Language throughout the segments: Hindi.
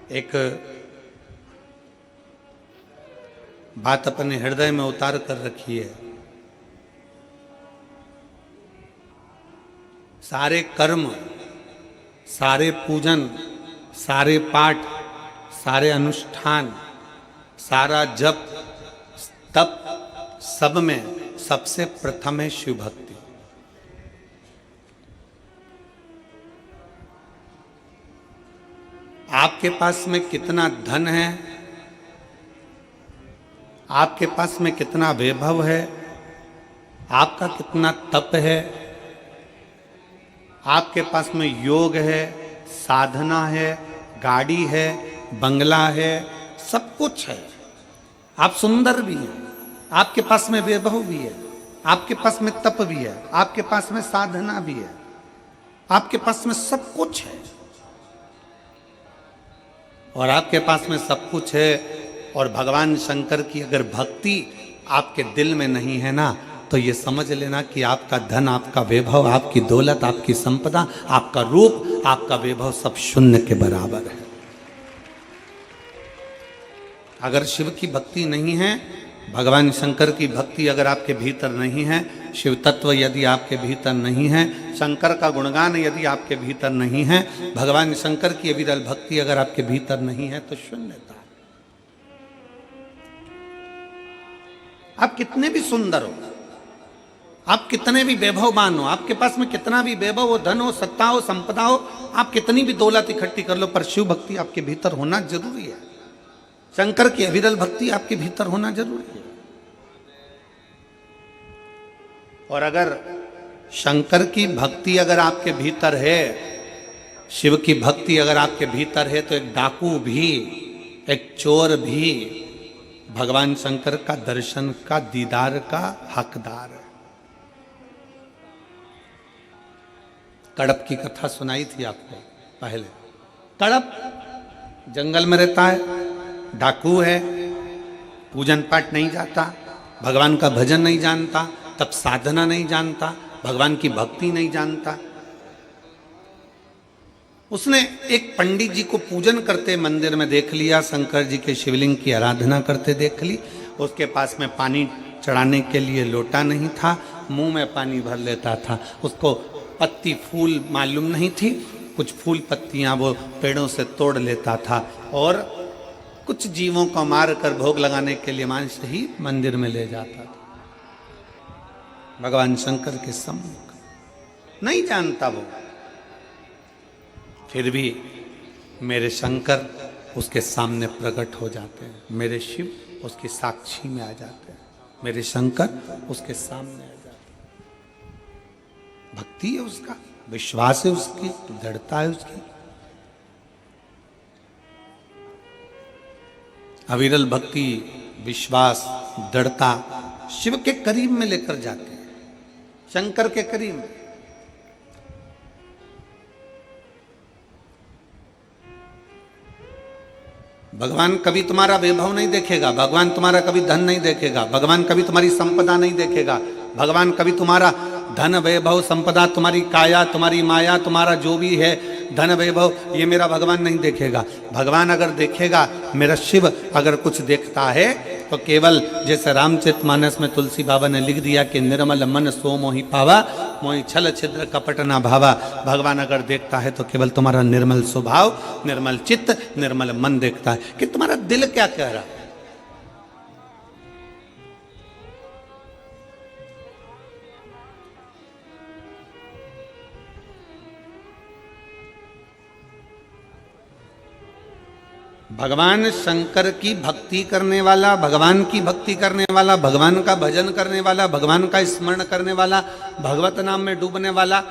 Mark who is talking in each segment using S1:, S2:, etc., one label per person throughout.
S1: एक बात अपने हृदय में उतार कर रखी है। सारे कर्म, सारे पूजन, सारे पाठ, सारे अनुष्ठान, सारा जप तप, सब में सबसे प्रथम है शिव भक्ति। आपके पास में कितना धन है, आपके पास में कितना वैभव है, आपका कितना तप है, आपके पास में योग है, साधना है, गाड़ी है, बंगला है, सब कुछ है। आप सुंदर भी हैं, आपके पास में वैभव भी है, आपके पास में तप भी है, आपके पास में साधना भी है, आपके पास में सब कुछ है। और आपके पास में सब कुछ है और भगवान शंकर की अगर भक्ति आपके दिल में नहीं है ना, तो ये समझ लेना कि आपका धन, आपका वैभव, आपकी दौलत, आपकी संपदा, आपका रूप, आपका वैभव सब शून्य के बराबर है। अगर शिव की भक्ति नहीं है, भगवान शंकर की भक्ति अगर आपके भीतर नहीं है, शिव तत्व यदि आपके भीतर नहीं है, शंकर का गुणगान यदि आपके भीतर नहीं है, भगवान शंकर की अविरल भक्ति अगर आपके भीतर नहीं है, तो शून्यता। आप कितने भी सुंदर हो, आप कितने भी वैभववान हो, आपके पास में कितना भी वैभव हो, धन हो, सत्ता हो, संपदा हो, आप कितनी भी दौलत इकट्ठी कर लो, पर शिव भक्ति आपके भीतर होना जरूरी है। शंकर की अविरल भक्ति आपके भीतर होना जरूरी है। और अगर शंकर की भक्ति अगर आपके भीतर है, शिव की भक्ति अगर आपके भीतर है, तो एक डाकू भी, एक चोर भी भगवान शंकर का दर्शन का, दीदार का हकदार है। कड़प की कथा सुनाई थी आपको पहले। कड़प जंगल में रहता है, डाकू है, पूजन पाठ नहीं जाता, भगवान का भजन नहीं जानता, तब साधना नहीं जानता, भगवान की भक्ति नहीं जानता। उसने एक पंडित जी को पूजन करते मंदिर में देख लिया, शंकर जी के शिवलिंग की आराधना करते देख ली। उसके पास में पानी चढ़ाने के लिए लोटा नहीं था, मुंह में पानी भर लेता था। उसको पत्ती फूल मालूम नहीं थी, कुछ फूल पत्तियां वो पेड़ों से तोड़ लेता था और कुछ जीवों को मार कर भोग लगाने के लिए मांस ही मंदिर में ले जाता था। भगवान शंकर के सम्मुख नहीं जानता वो, फिर भी मेरे शंकर उसके सामने प्रकट हो जाते हैं, मेरे शिव उसकी साक्षी में आ जाते हैं, मेरे शंकर उसके सामने आ जाते हैं। भक्ति है उसका, विश्वास है उसकी, दृढ़ता है उसकी। अविरल भक्ति, विश्वास, दृढ़ता शिव के करीब में लेकर जाते हैं, शंकर के करीब। भगवान कभी तुम्हारा वैभव नहीं देखेगा, भगवान तुम्हारा कभी धन नहीं देखेगा, भगवान कभी तुम्हारी संपदा नहीं देखेगा, भगवान कभी तुम्हारा धन वैभव संपदा, तुम्हारी काया, तुम्हारी माया, तुम्हारा जो भी है धन वैभव, ये मेरा भगवान नहीं देखेगा। भगवान अगर देखेगा, मेरा शिव अगर कुछ देखता है, तो केवल जैसे रामचरितमानस में तुलसी बाबा ने लिख दिया कि निर्मल मन सो मोहि पावा, मोहि छल छिद्र कपट ना भावा। भगवान अगर देखता है तो केवल तुम्हारा निर्मल स्वभाव, निर्मल चित्त, निर्मल मन देखता है कि तुम्हारा दिल क्या कह रहा है। भगवान शंकर की भक्ति करने वाला, भगवान की भक्ति करने वाला, भगवान का भजन करने वाला, भगवान का स्मरण करने वाला, भगवत नाम में डूबने वाला,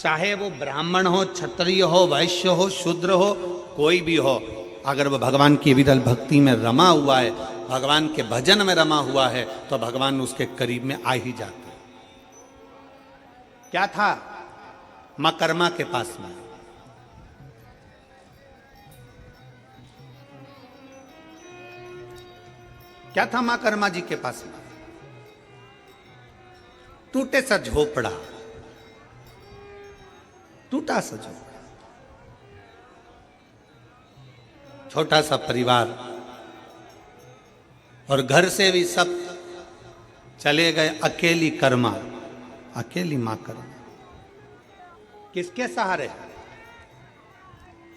S1: चाहे वो ब्राह्मण हो, क्षत्रिय हो, वैश्य हो, शूद्र हो, कोई भी हो, अगर वो भगवान की विरल भक्ति में रमा हुआ है, भगवान के भजन में रमा हुआ है, तो भगवान उसके करीब में आ ही जाते हैं। क्या था मां कर्मा के पास में, क्या था मां कर्मा जी के पास में? टूटे सा झोपड़ा, टूटा सा झोपड़ा, छोटा सा परिवार, और घर से भी सब चले गए, अकेली कर्मा, अकेली मां कर्मा। किसके सहारे?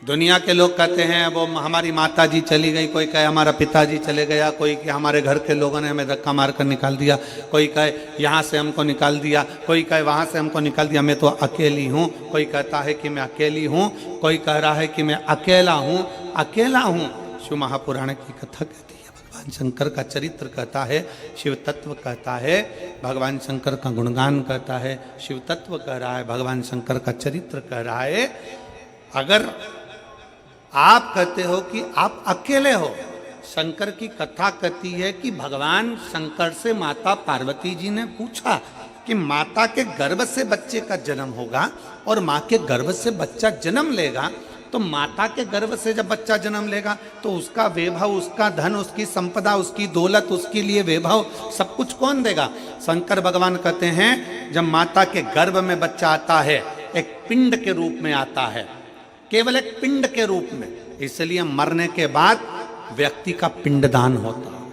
S1: दुनिया के लोग कहते हैं वो हमारी माता जी चली गई, कोई कहे हमारा पिताजी चले गया, कोई कहे हमारे घर के लोगों ने हमें धक्का मारकर निकाल दिया, कोई कहे यहाँ से हमको निकाल दिया, कोई कहे वहाँ से हमको निकाल दिया, मैं तो अकेली हूँ। कोई कहता है कि मैं अकेली हूँ, कोई कह रहा है कि मैं अकेला हूँ, अकेला हूँ। शिव महापुराण की कथा कहती है, भगवान शंकर का चरित्र कहता है, शिव तत्व कहता है, भगवान शंकर का गुणगान कहता है, शिव तत्व कह रहा है, भगवान शंकर का चरित्र कह रहा है। अगर आप कहते हो कि आप अकेले हो, शंकर की कथा कहती है कि भगवान शंकर से माता पार्वती जी ने पूछा कि माता के गर्भ से बच्चे का जन्म होगा और माँ के गर्भ से बच्चा जन्म लेगा, तो माता के गर्भ से जब बच्चा जन्म लेगा तो उसका वैभव, उसका धन, उसकी संपदा, उसकी दौलत, उसके लिए वैभव सब कुछ कौन देगा? शंकर भगवान कहते हैं जब माता के गर्भ में बच्चा आता है एक पिंड के रूप में आता है, केवल एक पिंड के रूप में, इसलिए मरने के बाद व्यक्ति का पिंडदान होता है।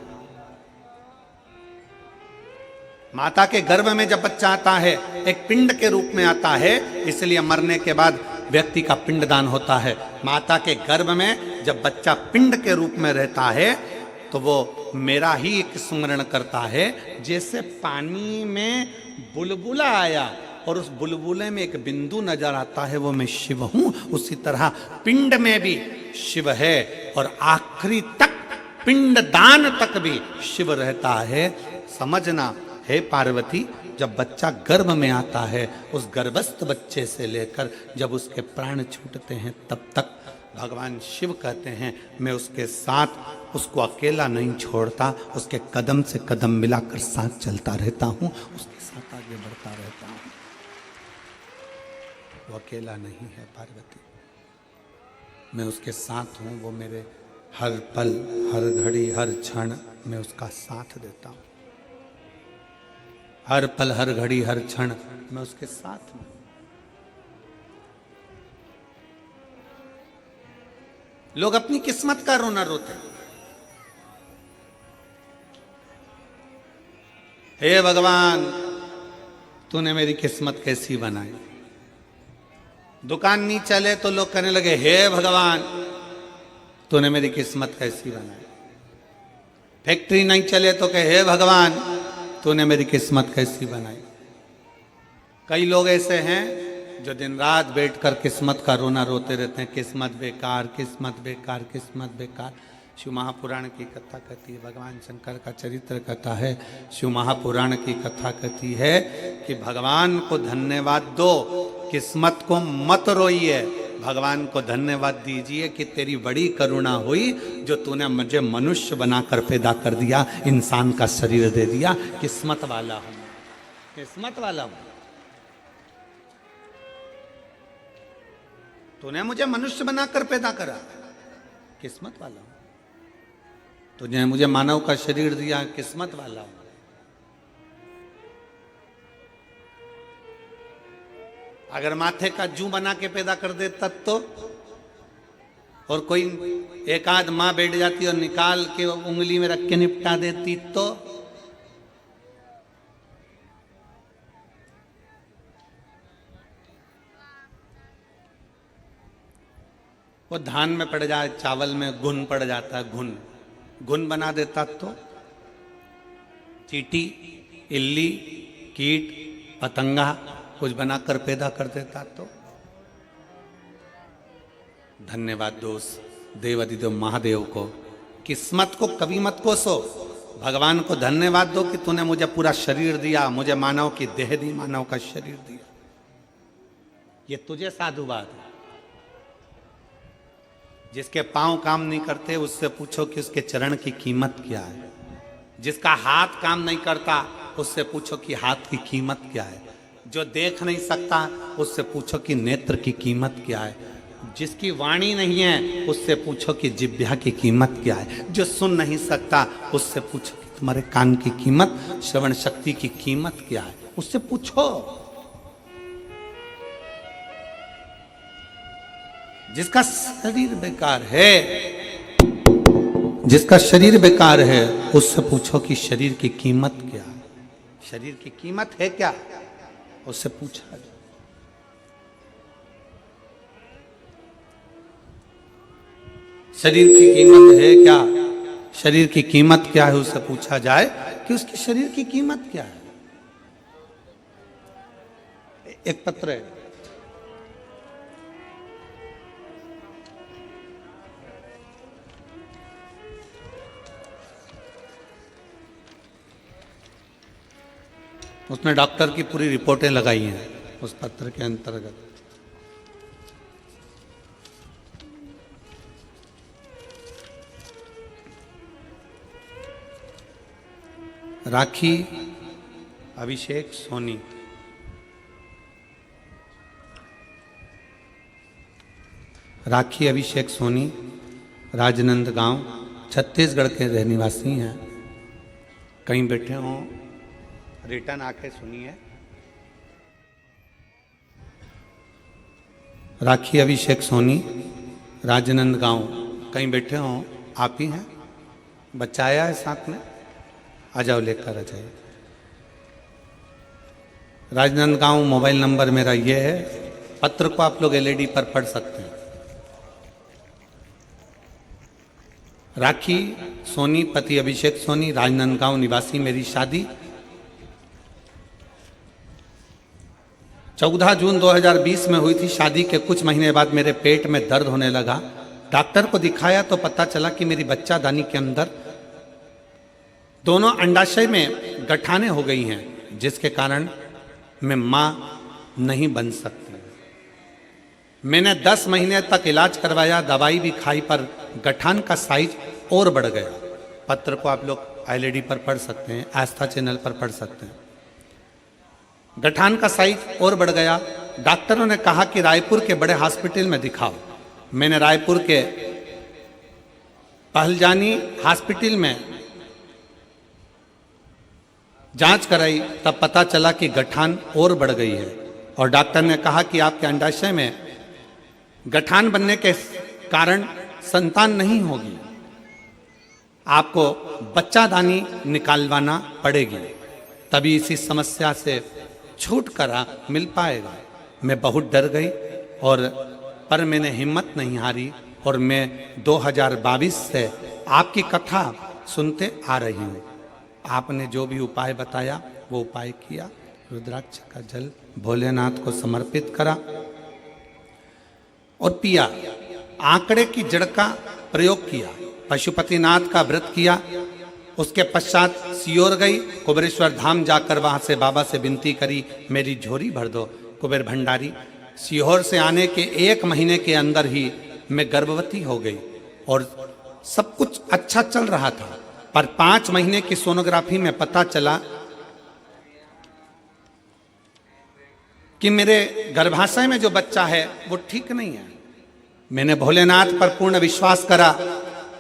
S1: माता के गर्भ में जब बच्चा आता है एक पिंड के रूप में आता है, इसलिए मरने के बाद व्यक्ति का पिंडदान होता है। माता के गर्भ में जब बच्चा पिंड के रूप में रहता है तो वो मेरा ही एक स्मरण करता है, जैसे पानी में बुलबुला आया और उस बुलबुले में एक बिंदु नजर आता है, वो मैं शिव हूं, उसी तरह पिंड में भी शिव है और आखिरी तक पिंडदान तक भी शिव रहता है। समझना हे पार्वती, जब बच्चा गर्भ में आता है, उस गर्भस्थ बच्चे से लेकर जब उसके प्राण छूटते हैं तब तक भगवान शिव कहते हैं मैं उसके साथ, उसको अकेला नहीं छोड़ता, उसके कदम से कदम मिलाकर साथ चलता रहता हूं, उसके साथ आगे बढ़ता रहता हूं। वो अकेला नहीं है पार्वती, मैं उसके साथ हूं, वो मेरे हर पल, हर घड़ी, हर क्षण मैं उसका साथ देता हूं। हर पल, हर घड़ी, हर क्षण मैं उसके साथ हूं। लोग अपनी किस्मत का रोना रोते हैं, हे भगवान तूने मेरी किस्मत कैसी बनाई। दुकान नहीं चले तो लोग कहने लगे हे भगवान तूने मेरी किस्मत कैसी बनाई। फैक्ट्री नहीं चले तो कहे हे भगवान तूने मेरी किस्मत कैसी बनाई। कई लोग ऐसे हैं जो दिन रात बैठकर किस्मत का रोना रोते रहते हैं, किस्मत बेकार, किस्मत बेकार, किस्मत बेकार। शिव महापुराण की कथा कहती है, भगवान शंकर का चरित्र कहता है, शिव महापुराण की कथा कहती है कि भगवान को धन्यवाद दो, किस्मत को मत रोइए, भगवान को धन्यवाद दीजिए कि तेरी बड़ी करुणा हुई जो तूने मुझे मनुष्य बनाकर पैदा कर दिया, इंसान का शरीर दे दिया। किस्मत वाला हूं, किस्मत वाला हूं, तूने मुझे मनुष्य बनाकर पैदा करा, किस्मत वाला हूं। तूने मुझे मानव का शरीर दिया, किस्मत वाला हूं। अगर माथे का जू बना के पैदा कर दे तब तो, और कोई एक आध मां बैठ जाती और निकाल के उंगली में रख के निपटा देती तो, वो धान में पड़ जाए, चावल में घुन पड़ जाता है, घुन घुन बना देता तो, चींटी, इल्ली, कीट, पतंगा कुछ बनाकर पैदा कर देता तो। धन्यवाद दोस्त देवादिदेव महादेव को, किस्मत को कभी मत कोसो, भगवान को धन्यवाद दो कि तूने मुझे पूरा शरीर दिया, मुझे मानव की देह दी, मानव का शरीर दिया। ये तुझे साधुवाद है। जिसके पांव काम नहीं करते उससे पूछो कि उसके चरण की कीमत क्या है। जिसका हाथ काम नहीं करता उससे पूछो कि हाथ की कीमत क्या है। जो देख नहीं सकता उससे पूछो कि नेत्र की कीमत क्या है। जिसकी वाणी नहीं है उससे पूछो कि जिह्वा की कीमत क्या है। जो सुन नहीं सकता उससे पूछो कि तुम्हारे कान की कीमत, श्रवण शक्ति की कीमत क्या है, उससे पूछो। जिसका शरीर बेकार है जिसका शरीर बेकार है उससे पूछो कि शरीर की कीमत क्या है, शरीर की कीमत है क्या, उससे पूछा। शरीर की कीमत है क्या, शरीर की कीमत क्या है, उससे पूछा जाए कि उसके शरीर की कीमत क्या है। एक पत्र है, उसमें डॉक्टर की पूरी रिपोर्टें लगाई हैं उस पत्र के अंतर्गत। राखी अभिषेक सोनी, राखी अभिषेक सोनी राजनंदगांव छत्तीसगढ़ के रहनिवासी हैं। कहीं बैठे हों, रिटर्न आके सुनिए। राखी अभिषेक सोनी राजनंदगांव, कहीं बैठे हों, आप ही हैं, बच्चा आया है साथ में, आ जाओ लेकर आ जाइए। राजनंदगांव मोबाइल नंबर मेरा ये है, पत्र को आप लोग एलईडी पर पढ़ सकते हैं। राखी सोनी पति अभिषेक सोनी राजनंदगांव निवासी, मेरी शादी 14 जून 2020 में हुई थी। शादी के कुछ महीने बाद मेरे पेट में दर्द होने लगा। डॉक्टर को दिखाया तो पता चला कि मेरी बच्चादानी के अंदर दोनों अंडाशय में गठाने हो गई हैं, जिसके कारण मैं मां नहीं बन सकती। मैंने 10 महीने तक इलाज करवाया, दवाई भी खाई, पर गठान का साइज और बढ़ गया। पत्र को आप लोग एलईडी पर पढ़ सकते हैं, आस्था चैनल पर पढ़ सकते हैं। गठान का साइज और बढ़ गया। डॉक्टरों ने कहा कि रायपुर के बड़े हॉस्पिटल में दिखाओ। मैंने रायपुर के पहलजानी हॉस्पिटल में जांच कराई, तब पता चला कि गठान और बढ़ गई है और डॉक्टर ने कहा कि आपके अंडाशय में गठान बनने के कारण संतान नहीं होगी, आपको बच्चादानी निकालवाना पड़ेगी, तभी इसी समस्या से छुटकारा मिल पाएगा। मैं बहुत डर गई पर मैंने हिम्मत नहीं हारी और मैं 2022 से आपकी कथा सुनते आ रही हूँ। आपने जो भी उपाय बताया वो उपाय किया। रुद्राक्ष का जल भोलेनाथ को समर्पित करा और पिया। आंकड़े की जड़ का प्रयोग किया, पशुपतिनाथ का व्रत किया। उसके पश्चात सियोर गई, कुबेरेश्वर धाम जाकर वहां से बाबा से विनती करी, मेरी झोरी भर दो कुबेर भंडारी। सीहोर से आने के 1 महीने के अंदर ही मैं गर्भवती हो गई और सब कुछ अच्छा चल रहा था, पर 5 महीने की सोनोग्राफी में पता चला कि मेरे गर्भाशय में जो बच्चा है वो ठीक नहीं है। मैंने भोलेनाथ पर पूर्ण विश्वास करा,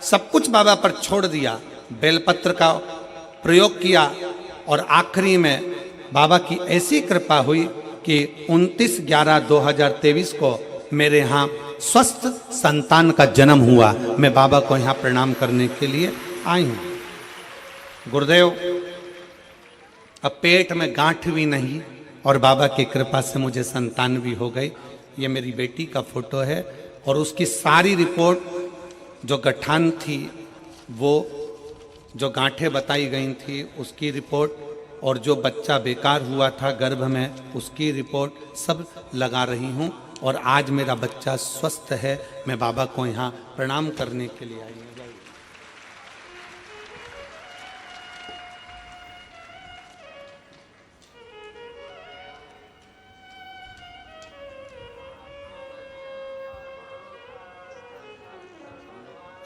S1: सब कुछ बाबा पर छोड़ दिया, बेलपत्र का प्रयोग किया और आखिरी में बाबा की ऐसी कृपा हुई कि 29/11/2023 को मेरे यहाँ स्वस्थ संतान का जन्म हुआ। मैं बाबा को यहाँ प्रणाम करने के लिए आई हूँ। गुरुदेव, अब पेट में गांठ भी नहीं और बाबा की कृपा से मुझे संतान भी हो गई। ये मेरी बेटी का फोटो है और उसकी सारी रिपोर्ट, जो गठान थी, वो जो गांठें बताई गई थी उसकी रिपोर्ट, और जो बच्चा बेकार हुआ था गर्भ में उसकी रिपोर्ट, सब लगा रही हूँ और आज मेरा बच्चा स्वस्थ है। मैं बाबा को यहाँ प्रणाम करने के लिए आई हूँ।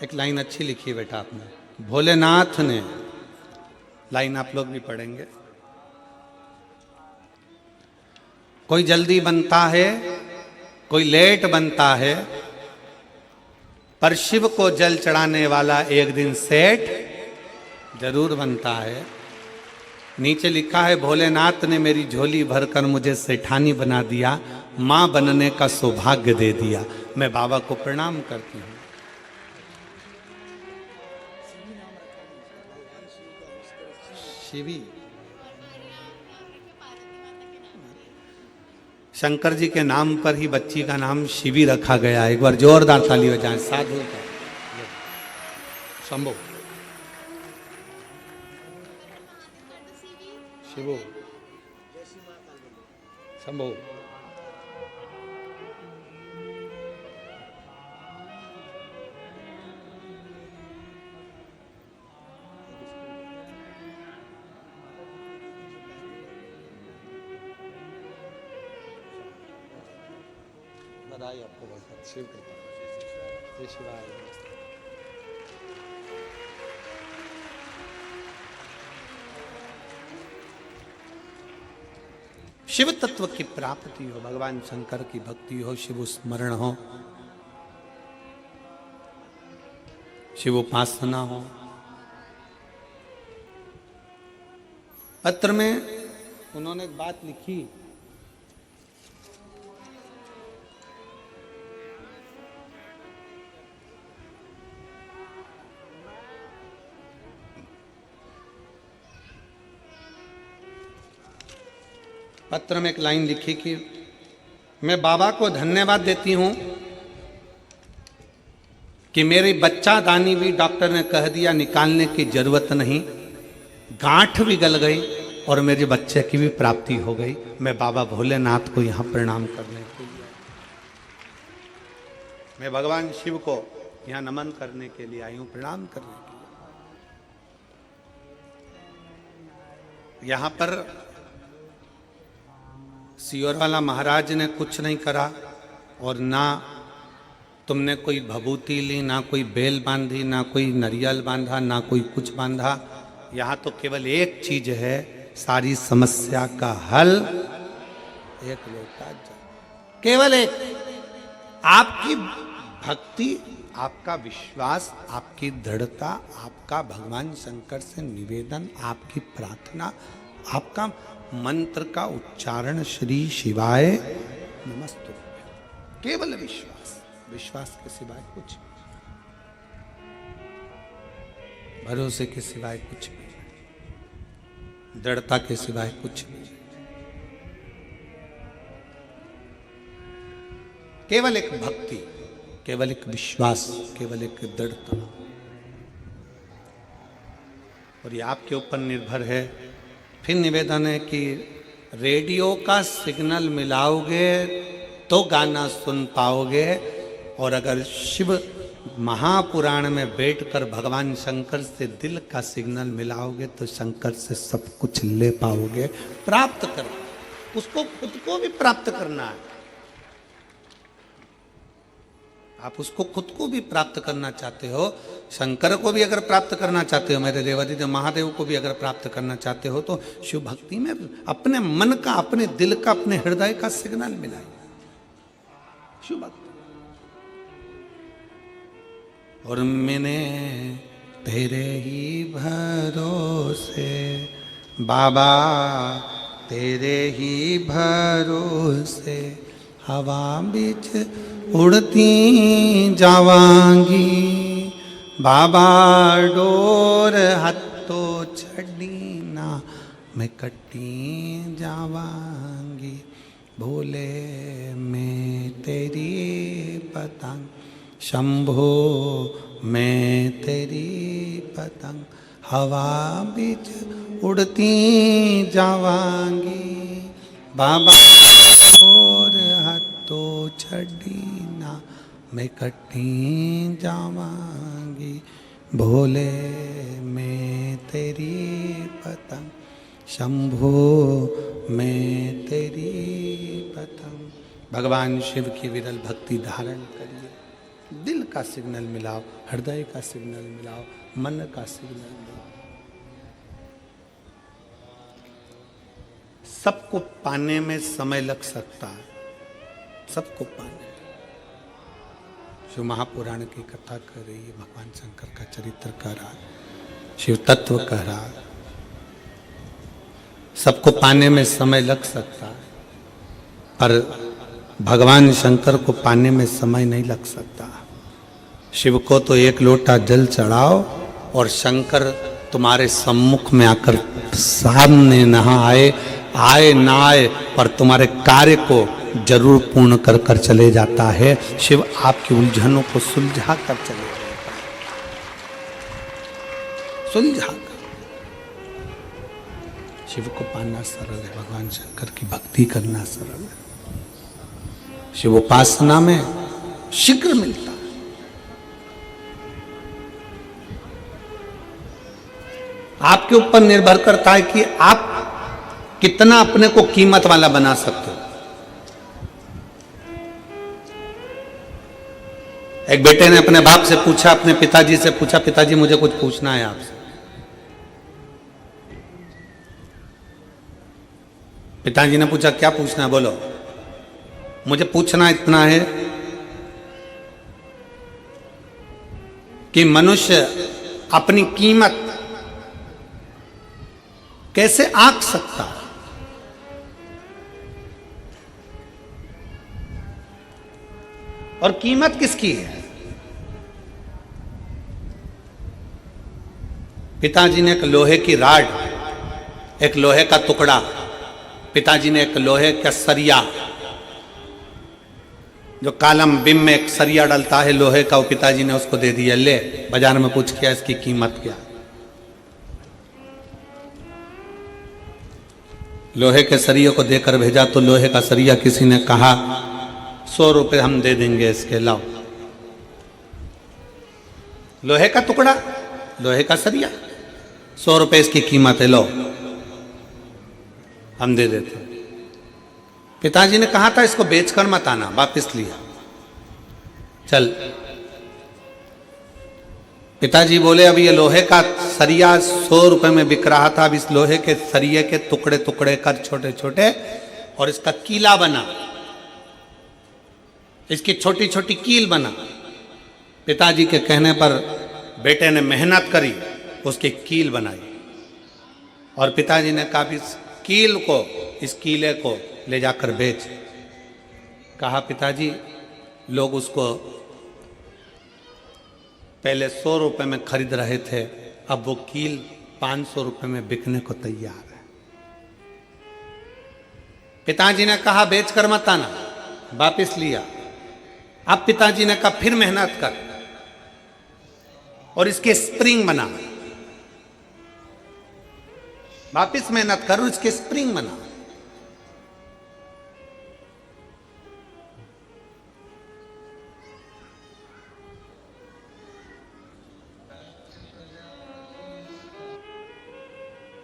S1: एक लाइन अच्छी लिखी है बेटा आपने, भोलेनाथ ने, लाइन आप लोग भी पढ़ेंगे। कोई जल्दी बनता है, कोई लेट बनता है, पर शिव को जल चढ़ाने वाला एक दिन सेठ जरूर बनता है। नीचे लिखा है, भोलेनाथ ने मेरी झोली भरकर मुझे सेठानी बना दिया, मां बनने का सौभाग्य दे दिया। मैं बाबा को प्रणाम करती हूँ। शिवी। शंकर जी के नाम पर ही बच्ची का नाम शिवी रखा गया। एक बार जोरदार ताली बजाएं। साधु का शंभो शिवो शंभो। बधाई आपको बहुत। शिव कृपा। जय शिवाय। शिव तत्व की प्राप्ति हो, भगवान शंकर की भक्ति हो, शिव स्मरण हो, शिव उपासना हो। पत्र में उन्होंने एक बात लिखी, पत्र में एक लाइन लिखी कि मैं बाबा को धन्यवाद देती हूं कि मेरी बच्चा दानी भी डॉक्टर ने कह दिया निकालने की जरूरत नहीं, गांठ भी गल गई और मेरे बच्चे की भी प्राप्ति हो गई। मैं बाबा भोलेनाथ को यहां प्रणाम करने के लिए, मैं भगवान शिव को यहां नमन करने के लिए आई हूं, प्रणाम करने के लिए। यहां पर सियोरवाला महाराज ने कुछ नहीं करा और ना तुमने कोई भभूति ली, ना कोई बेल बांधी, ना कोई नरियल बांधा, ना कोई कुछ बांधा। यहाँ तो केवल एक चीज है सारी समस्या का हल, एक लोटा जल। केवल एक आपकी भक्ति, आपका विश्वास, आपकी दृढ़ता, आपका भगवान शंकर से निवेदन, आपकी प्रार्थना, आपका मंत्र का उच्चारण श्री शिवाय नमस्तु। केवल विश्वास, विश्वास के सिवाय कुछ नहीं, भरोसे के सिवाय कुछ नहीं, दृढ़ता के सिवाय कुछ नहीं। केवल एक भक्ति, केवल एक विश्वास, केवल एक दृढ़ता। और ये आपके ऊपर निर्भर है। फिर निवेदन है कि रेडियो का सिग्नल मिलाओगे तो गाना सुन पाओगे, और अगर शिव महापुराण में बैठकर भगवान शंकर से दिल का सिग्नल मिलाओगे तो शंकर से सब कुछ ले पाओगे, प्राप्त कर। उसको खुद को भी प्राप्त करना है। आप उसको खुद को भी प्राप्त करना चाहते हो, शंकर को भी अगर प्राप्त करना चाहते हो, मेरे देवादिदेव महादेव को भी अगर प्राप्त करना चाहते हो, तो शिव भक्ति में अपने मन का, अपने दिल का, अपने हृदय का सिग्नल मिलाइए। शिव भक्ति। और मैंने तेरे ही भरोसे बाबा, तेरे ही भरोसे हवा बीच उड़ती जावांगी, बाबा डोर हथो छड़ी ना मैं कटी जावांगी, भोले मैं तेरी पतंग, शंभो मैं तेरी पतंग, हवा बीच उड़ती जावांगी, बाबा डोर हथो छड़ी ना मैं कटी जावांगी, भोले मैं तेरी पतंग, शंभो मैं तेरी पतंग। भगवान शिव की विरल भक्ति धारण करिए, दिल का सिग्नल मिलाओ, हृदय का सिग्नल मिलाओ, मन का सिग्नल मिलाओ। सबको पाने में समय लग सकता है, सबको पाने। शिव महापुराण की कथा कर रही है, भगवान शंकर का चरित्र कह रहा है, शिव तत्व कह रहा है। सबको पाने में समय लग सकता है, पर भगवान शंकर को पाने में समय नहीं लग सकता। शिव को तो एक लोटा जल चढ़ाओ और शंकर तुम्हारे सम्मुख में आकर सामने न आए, आए ना आए, पर तुम्हारे कार्य को जरूर पूर्ण कर कर चले जाता है। शिव आपकी उलझनों को सुलझा कर चले जाता है, सुलझा कर। शिव को पाना सरल है, भगवान शंकर की भक्ति करना सरल है। शिव उपासना में शीघ्र मिलता है। आपके ऊपर निर्भर करता है कि आप कितना अपने को कीमत वाला बना सकते हो। एक बेटे ने अपने बाप से पूछा, अपने पिताजी से पूछा, पिताजी मुझे कुछ पूछना है आपसे। पिताजी ने पूछा, क्या पूछना है, बोलो। मुझे पूछना इतना है कि मनुष्य अपनी कीमत कैसे आंक सकता है? और कीमत किसकी है? पिताजी ने एक लोहे की राड, एक लोहे का टुकड़ा, पिताजी ने एक लोहे का सरिया, जो कालम बिम में एक सरिया डलता है लोहे का, वो पिताजी ने उसको दे दिया, ले बाजार में पूछ किया इसकी कीमत क्या। लोहे के सरिये को देकर भेजा तो लोहे का सरिया किसी ने कहा 100 रुपए हम दे देंगे इसके, लाओ। लोहे का टुकड़ा, लोहे का सरिया, 100 रुपए इसकी कीमत है, लो हम दे देते। पिताजी ने कहा था इसको बेचकर मत आना, वापिस लिया, चल। पिताजी बोले अब ये लोहे का सरिया 100 रुपए में बिक रहा था, अब इस लोहे के सरिये के टुकड़े टुकड़े कर छोटे छोटे और इसका कीला बना, इसकी छोटी छोटी कील बना। पिताजी के कहने पर बेटे ने मेहनत करी, उसकी कील बनाई। और पिताजी ने कहा इस कील को, इस कीले को ले जाकर बेच। कहा पिताजी लोग उसको पहले 100 रुपए में खरीद रहे थे, अब वो कील 500 रुपए में बिकने को तैयार है। पिताजी ने कहा बेचकर मत आना, वापिस लिया। अब पिताजी ने कहा फिर मेहनत कर और इसके स्प्रिंग बना, वापिस मेहनत कर और इसके स्प्रिंग बना।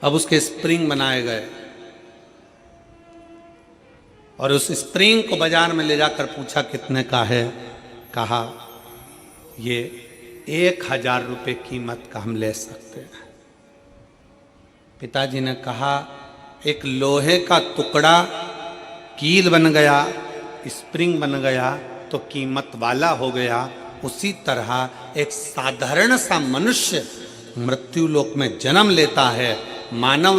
S1: अब उसके स्प्रिंग बनाए गए और उस स्प्रिंग को बाजार में ले जाकर पूछा कितने का है। कहा ये 1000 रुपये कीमत का हम ले सकते हैं। पिताजी ने कहा एक लोहे का टुकड़ा कील बन गया, स्प्रिंग बन गया तो कीमत वाला हो गया। उसी तरह एक साधारण सा मनुष्य मृत्यु लोक में जन्म लेता है, मानव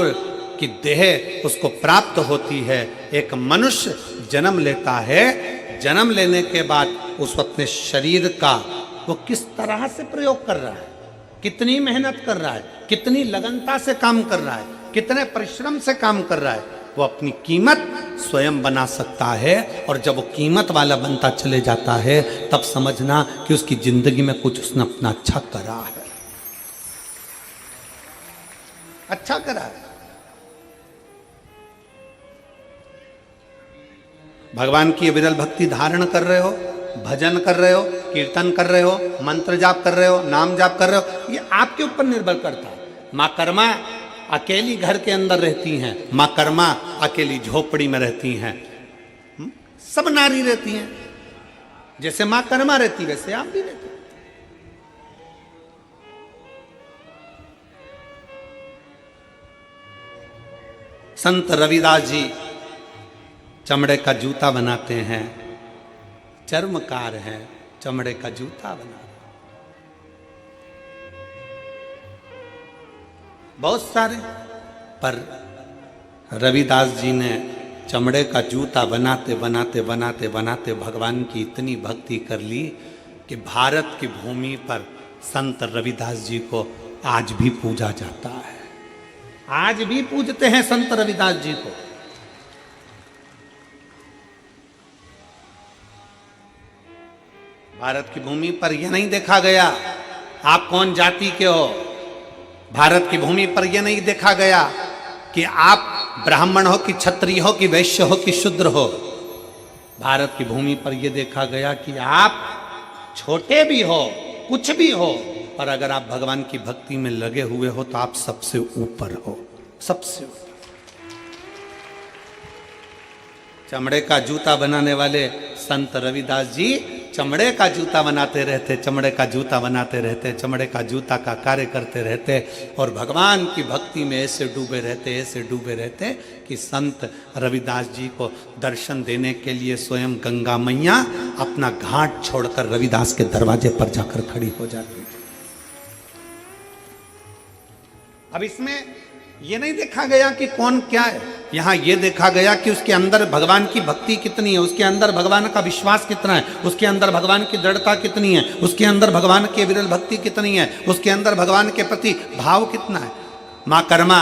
S1: की देह उसको प्राप्त होती है। एक मनुष्य जन्म लेता है, जन्म लेने के बाद उस अपने शरीर का वो किस तरह से प्रयोग कर रहा है, कितनी मेहनत कर रहा है, कितनी लगनता से काम कर रहा है, कितने परिश्रम से काम कर रहा है, वो अपनी कीमत स्वयं बना सकता है। और जब वो कीमत वाला बनता चले जाता है तब समझना कि उसकी जिंदगी में कुछ उसने अपना अच्छा करा है, अच्छा करा है। भगवान की विरल भक्ति धारण कर रहे हो, भजन कर रहे हो, कीर्तन कर रहे हो, मंत्र जाप कर रहे हो, नाम जाप कर रहे हो, ये आपके ऊपर निर्भर करता है। माँ कर्मा अकेली घर के अंदर रहती हैं, माँ कर्मा अकेली झोपड़ी में रहती हैं, सब नारी रहती हैं। जैसे माँ कर्मा रहती वैसे आप भी रहते। संत रविदास जी चमड़े का जूता बनाते हैं, चर्मकार हैं, चमड़े का जूता बना रहे। बहुत सारे, पर रविदास जी ने चमड़े का जूता बनाते बनाते बनाते बनाते भगवान की इतनी भक्ति कर ली कि भारत की भूमि पर संत रविदास जी को आज भी पूजा जाता है, आज भी पूजते हैं संत रविदास जी को। भारत की भूमि पर यह नहीं देखा गया आप कौन जाति के हो, भारत की भूमि पर यह नहीं देखा गया कि आप ब्राह्मण हो कि क्षत्रिय हो कि वैश्य हो कि शूद्र हो। भारत की भूमि पर यह देखा गया कि आप छोटे भी हो, कुछ भी हो, पर अगर आप भगवान की भक्ति में लगे हुए हो तो आप सबसे ऊपर हो, सबसे ऊपर। चमड़े का जूता बनाने वाले संत रविदास जी चमड़े का जूता बनाते रहते, चमड़े का जूता बनाते रहते, चमड़े का जूता का कार्य करते रहते और भगवान की भक्ति में ऐसे डूबे रहते, ऐसे डूबे रहते कि संत रविदास जी को दर्शन देने के लिए स्वयं गंगा मैया अपना घाट छोड़कर रविदास के दरवाजे पर जाकर खड़ी हो जाती थी। अब इसमें यह नहीं देखा गया कि कौन क्या है, यहां यह देखा गया कि उसके अंदर भगवान की भक्ति कितनी है, उसके अंदर भगवान का विश्वास कितना है, उसके अंदर भगवान की दृढ़ता कितनी है, उसके अंदर भगवान की विरल भक्ति कितनी है, उसके अंदर भगवान के प्रति भाव कितना है। मां कर्मा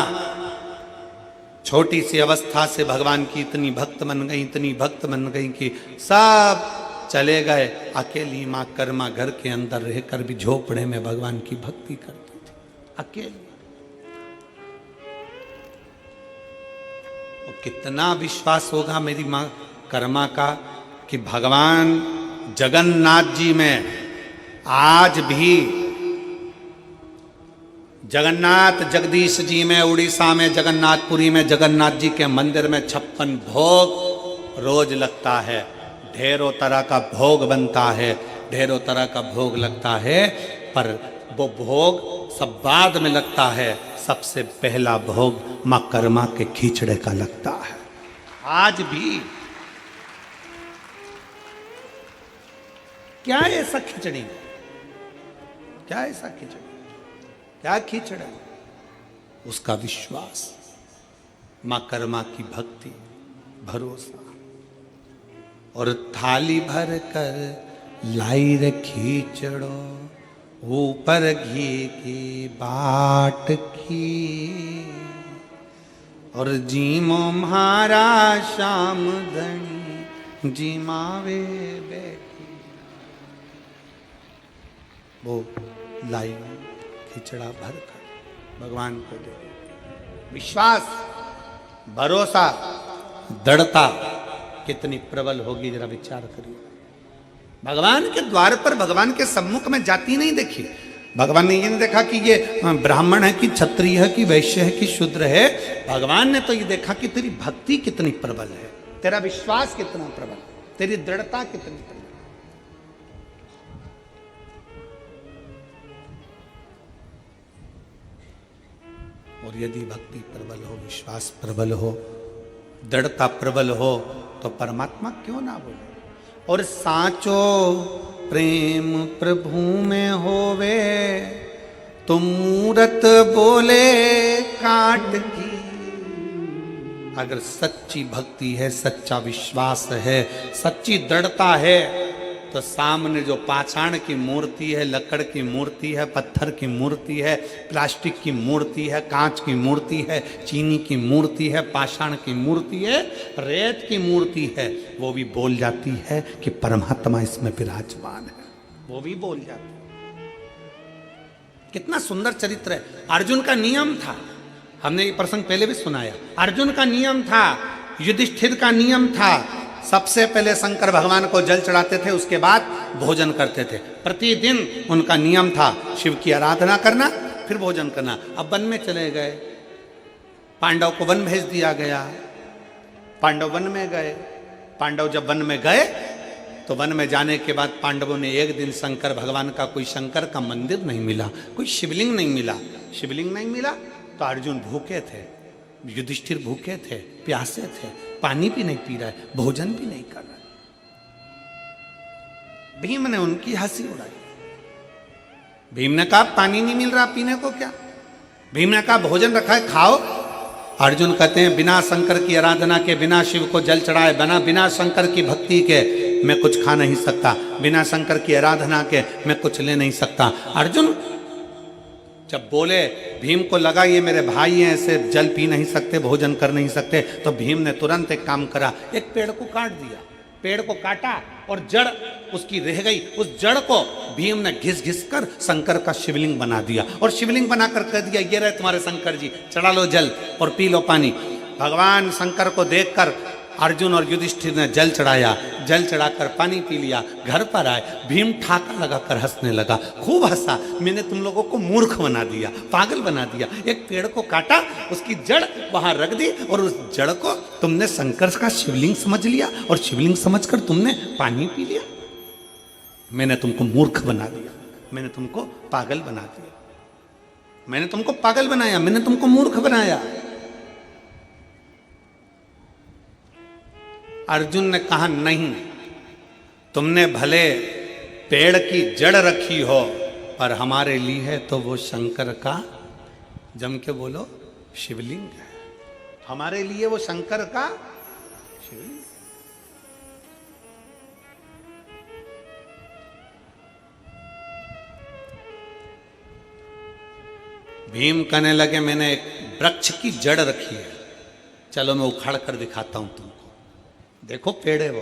S1: छोटी सी अवस्था से भगवान की इतनी भक्त बन गई, इतनी भक्त बन गई कि सब चले गए, अकेली मां कर्मा घर के अंदर रहकर भी झोपड़े में भगवान की भक्ति करती थी, अकेली। कितना विश्वास होगा मेरी मां कर्मा का कि भगवान जगन्नाथ जी में आज भी, जगन्नाथ जगदीश जी में उड़ीसा में जगन्नाथपुरी में जगन्नाथ जी के मंदिर में 56 भोग रोज लगता है, ढेरों तरह का भोग बनता है, ढेरों तरह का भोग लगता है, पर वो भोग सब बाद में लगता है, सबसे पहला भोग मां कर्मा के खिचड़े का लगता है। आज भी क्या ऐसा खिचड़ी, क्या ऐसा खिचड़ी, क्या खिचड़ा, उसका विश्वास, मां कर्मा की भक्ति, भरोसा। और थाली भर कर लाई रे खिचड़ो, ऊपर घी की बाट की, और जीमो म्हारा श्याम धनी जीमावे बैठी। वो लाई खिचड़ा भरकर भगवान को दे, विश्वास, भरोसा, दृढ़ता कितनी प्रबल होगी, जरा विचार करिए। भगवान के द्वार पर, भगवान के सम्मुख में जाति नहीं देखी, भगवान ने ये नहीं देखा कि ये ब्राह्मण है कि क्षत्रिय है कि वैश्य है कि शूद्र है, भगवान ने तो ये देखा कि तेरी भक्ति कितनी प्रबल है, तेरा विश्वास कितना प्रबल, तेरी दृढ़ता कितनी प्रबल। और यदि भक्ति प्रबल हो, विश्वास प्रबल हो, दृढ़ता प्रबल हो, तो परमात्मा क्यों ना बोले। और साचो प्रेम प्रभु में होवे, तो मूरत बोले काट की। अगर सच्ची भक्ति है, सच्चा विश्वास है, सच्ची दृढ़ता है, तो सामने जो पाषाण की मूर्ति है, लकड़ की मूर्ति है, पत्थर की मूर्ति है, प्लास्टिक की मूर्ति है, कांच की मूर्ति है, चीनी की मूर्ति है, पाषाण की मूर्ति है, रेत की मूर्ति है, वो भी बोल जाती है कि परमात्मा इसमें विराजमान है, वो भी बोल जाती है। कितना सुंदर चरित्र है। अर्जुन का नियम था, हमने ये प्रसंग पहले भी सुनाया, अर्जुन का नियम था, युधिष्ठिर का नियम था, सबसे पहले शंकर भगवान को जल चढ़ाते थे, उसके बाद भोजन करते थे। प्रतिदिन उनका नियम था शिव की आराधना करना, फिर भोजन करना। अब वन में चले गए, पांडव को वन भेज दिया गया, पांडव वन में गए। पांडव जब वन में गए तो वन में जाने के बाद पांडवों ने एक दिन शंकर भगवान का, कोई शंकर का मंदिर नहीं मिला, कोई शिवलिंग नहीं मिला। शिवलिंग नहीं मिला तो अर्जुन भूखे थे, युधिष्ठिर भूखे थे, प्यासे थे, पानी भी नहीं पी रहे, भोजन भी नहीं कर रहे। भीम ने उनकी हंसी उड़ाई। भीम ने कहा पानी नहीं मिल रहा पीने को क्या? भीम ने कहा भोजन रखा है खाओ। अर्जुन कहते हैं बिना शंकर की आराधना के, बिना शिव को जल चढ़ाए, बिना शंकर की भक्ति के मैं कुछ खा नहीं सकता, बिना शंकर की आराधना के मैं कुछ ले नहीं सकता। अर्जुन जब बोले भीम को लगा ये मेरे भाई हैं, ऐसे जल पी नहीं सकते, भोजन कर नहीं सकते, तो भीम ने तुरंत एक काम करा, एक पेड़ को काट दिया। पेड़ को काटा और जड़ उसकी रह गई, उस जड़ को भीम ने घिस घिस कर शंकर का शिवलिंग बना दिया और शिवलिंग बनाकर कह दिया ये रहे तुम्हारे शंकर जी, चढ़ा लो जल और पी लो पानी। भगवान शंकर को देखकर अर्जुन और युधिष्ठिर ने जल चढ़ाया, जल चढ़ाकर पानी पी लिया, घर पर आए, भीम ठाका लगाकर हंसने लगा, खूब हंसा, मैंने तुम लोगों को मूर्ख बना दिया, पागल बना दिया, एक पेड़ को काटा, उसकी जड़ वहां रख दी और उस जड़ को तुमने शंकर का शिवलिंग समझ लिया और शिवलिंग समझकर तुमने पानी पी लिया। मैंने तुमको मूर्ख बना दिया, मैंने तुमको पागल बना दिया, मैंने तुमको पागल बनाया, मैंने तुमको मूर्ख बनाया। अर्जुन ने कहा नहीं, तुमने भले पेड़ की जड़ रखी हो पर हमारे लिए है तो वो शंकर का, जम के बोलो, शिवलिंग है। हमारे लिए वो शंकर का शिवलिंग। भीम कहने लगे मैंने एक वृक्ष की जड़ रखी है, चलो मैं उखाड़ कर दिखाता हूं तुमको, देखो पेड़ है वो,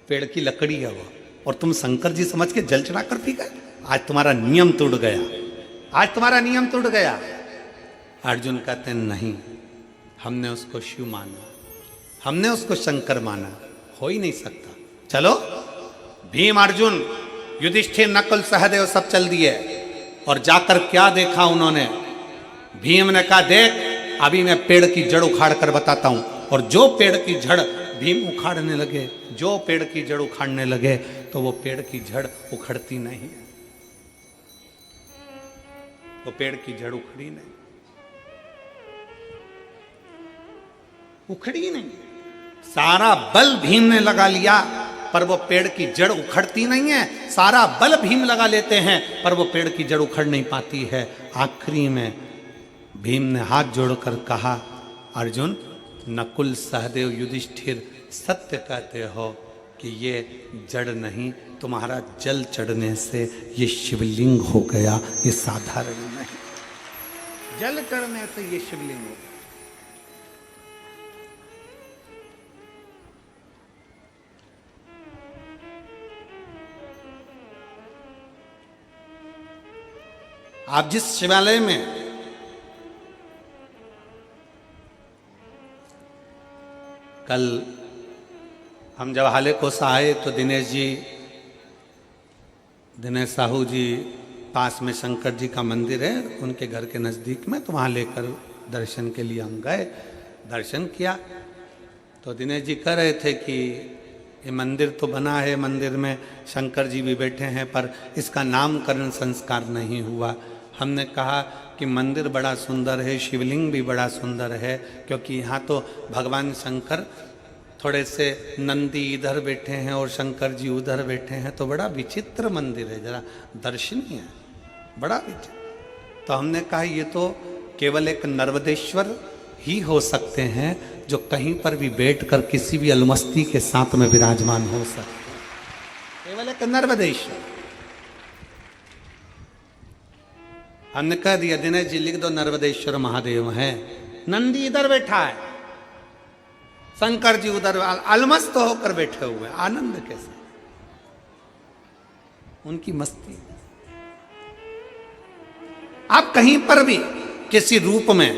S1: पेड़ की लकड़ी है वो, और तुम शंकर जी समझ के जल चढ़ा कर पी गए। आज तुम्हारा नियम टूट गया, आज तुम्हारा नियम टूट गया। अर्जुन कहते नहीं, हमने उसको शिव माना, हमने उसको शंकर माना, हो ही नहीं सकता। चलो भीम अर्जुन युधिष्ठिर नकुल सहदेव सब चल दिए और जाकर क्या देखा उन्होंने, भीम ने कहा देख अभी मैं पेड़ की जड़ उखाड़ कर बताता हूं। और जो पेड़ की जड़ भीम उखाड़ने लगे, जो पेड़ की जड़ उखाड़ने लगे तो वो पेड़ की जड़ उखड़ती नहीं, वो पेड़ की जड़ उखड़ी नहीं, उखड़ी नहीं। सारा बल भीम ने लगा लिया पर वो पेड़ की जड़ उखड़ती नहीं है, सारा बल भीम लगा लेते हैं पर वो पेड़ की जड़ उखड़ नहीं पाती है। आखिरी में भीम ने हाथ जोड़कर कहा अर्जुन, नकुल सहदेव युधिष्ठिर सत्य कहते हो कि ये जड़ नहीं, तुम्हारा जल चढ़ने से ये शिवलिंग हो गया, ये साधारण नहीं, जल चढ़ने से ये शिवलिंग हो गया। आप जिस शिवालय में कल हम जब हाले कोसा आए तो दिनेश साहू जी पास में शंकर जी का मंदिर है उनके घर के नज़दीक में, तो वहाँ लेकर दर्शन के लिए हम गए, दर्शन किया। तो दिनेश जी कह रहे थे कि ये मंदिर तो बना है, मंदिर में शंकर जी भी बैठे हैं पर इसका नामकरण संस्कार नहीं हुआ। हमने कहा कि मंदिर बड़ा सुंदर है, शिवलिंग भी बड़ा सुंदर है, क्योंकि यहाँ तो भगवान शंकर थोड़े से नंदी इधर बैठे हैं और शंकर जी उधर बैठे हैं, तो बड़ा विचित्र मंदिर है, जरा दर्शनीय है, बड़ा विचित्र। तो हमने कहा ये तो केवल एक नर्मदेश्वर ही हो सकते हैं जो कहीं पर भी बैठकर किसी भी अलमस्ती के साथ में विराजमान हो सकते हैं, केवल एक नर्मदेश्वर। हमने कह दिया दिनेश जी लिख दो नर्मदेश्वर महादेव हैं, नंदी इधर बैठा है, शंकर जी उधर अलमस्त होकर बैठे हुए, आनंद के साथ उनकी मस्ती। आप कहीं पर भी किसी रूप में,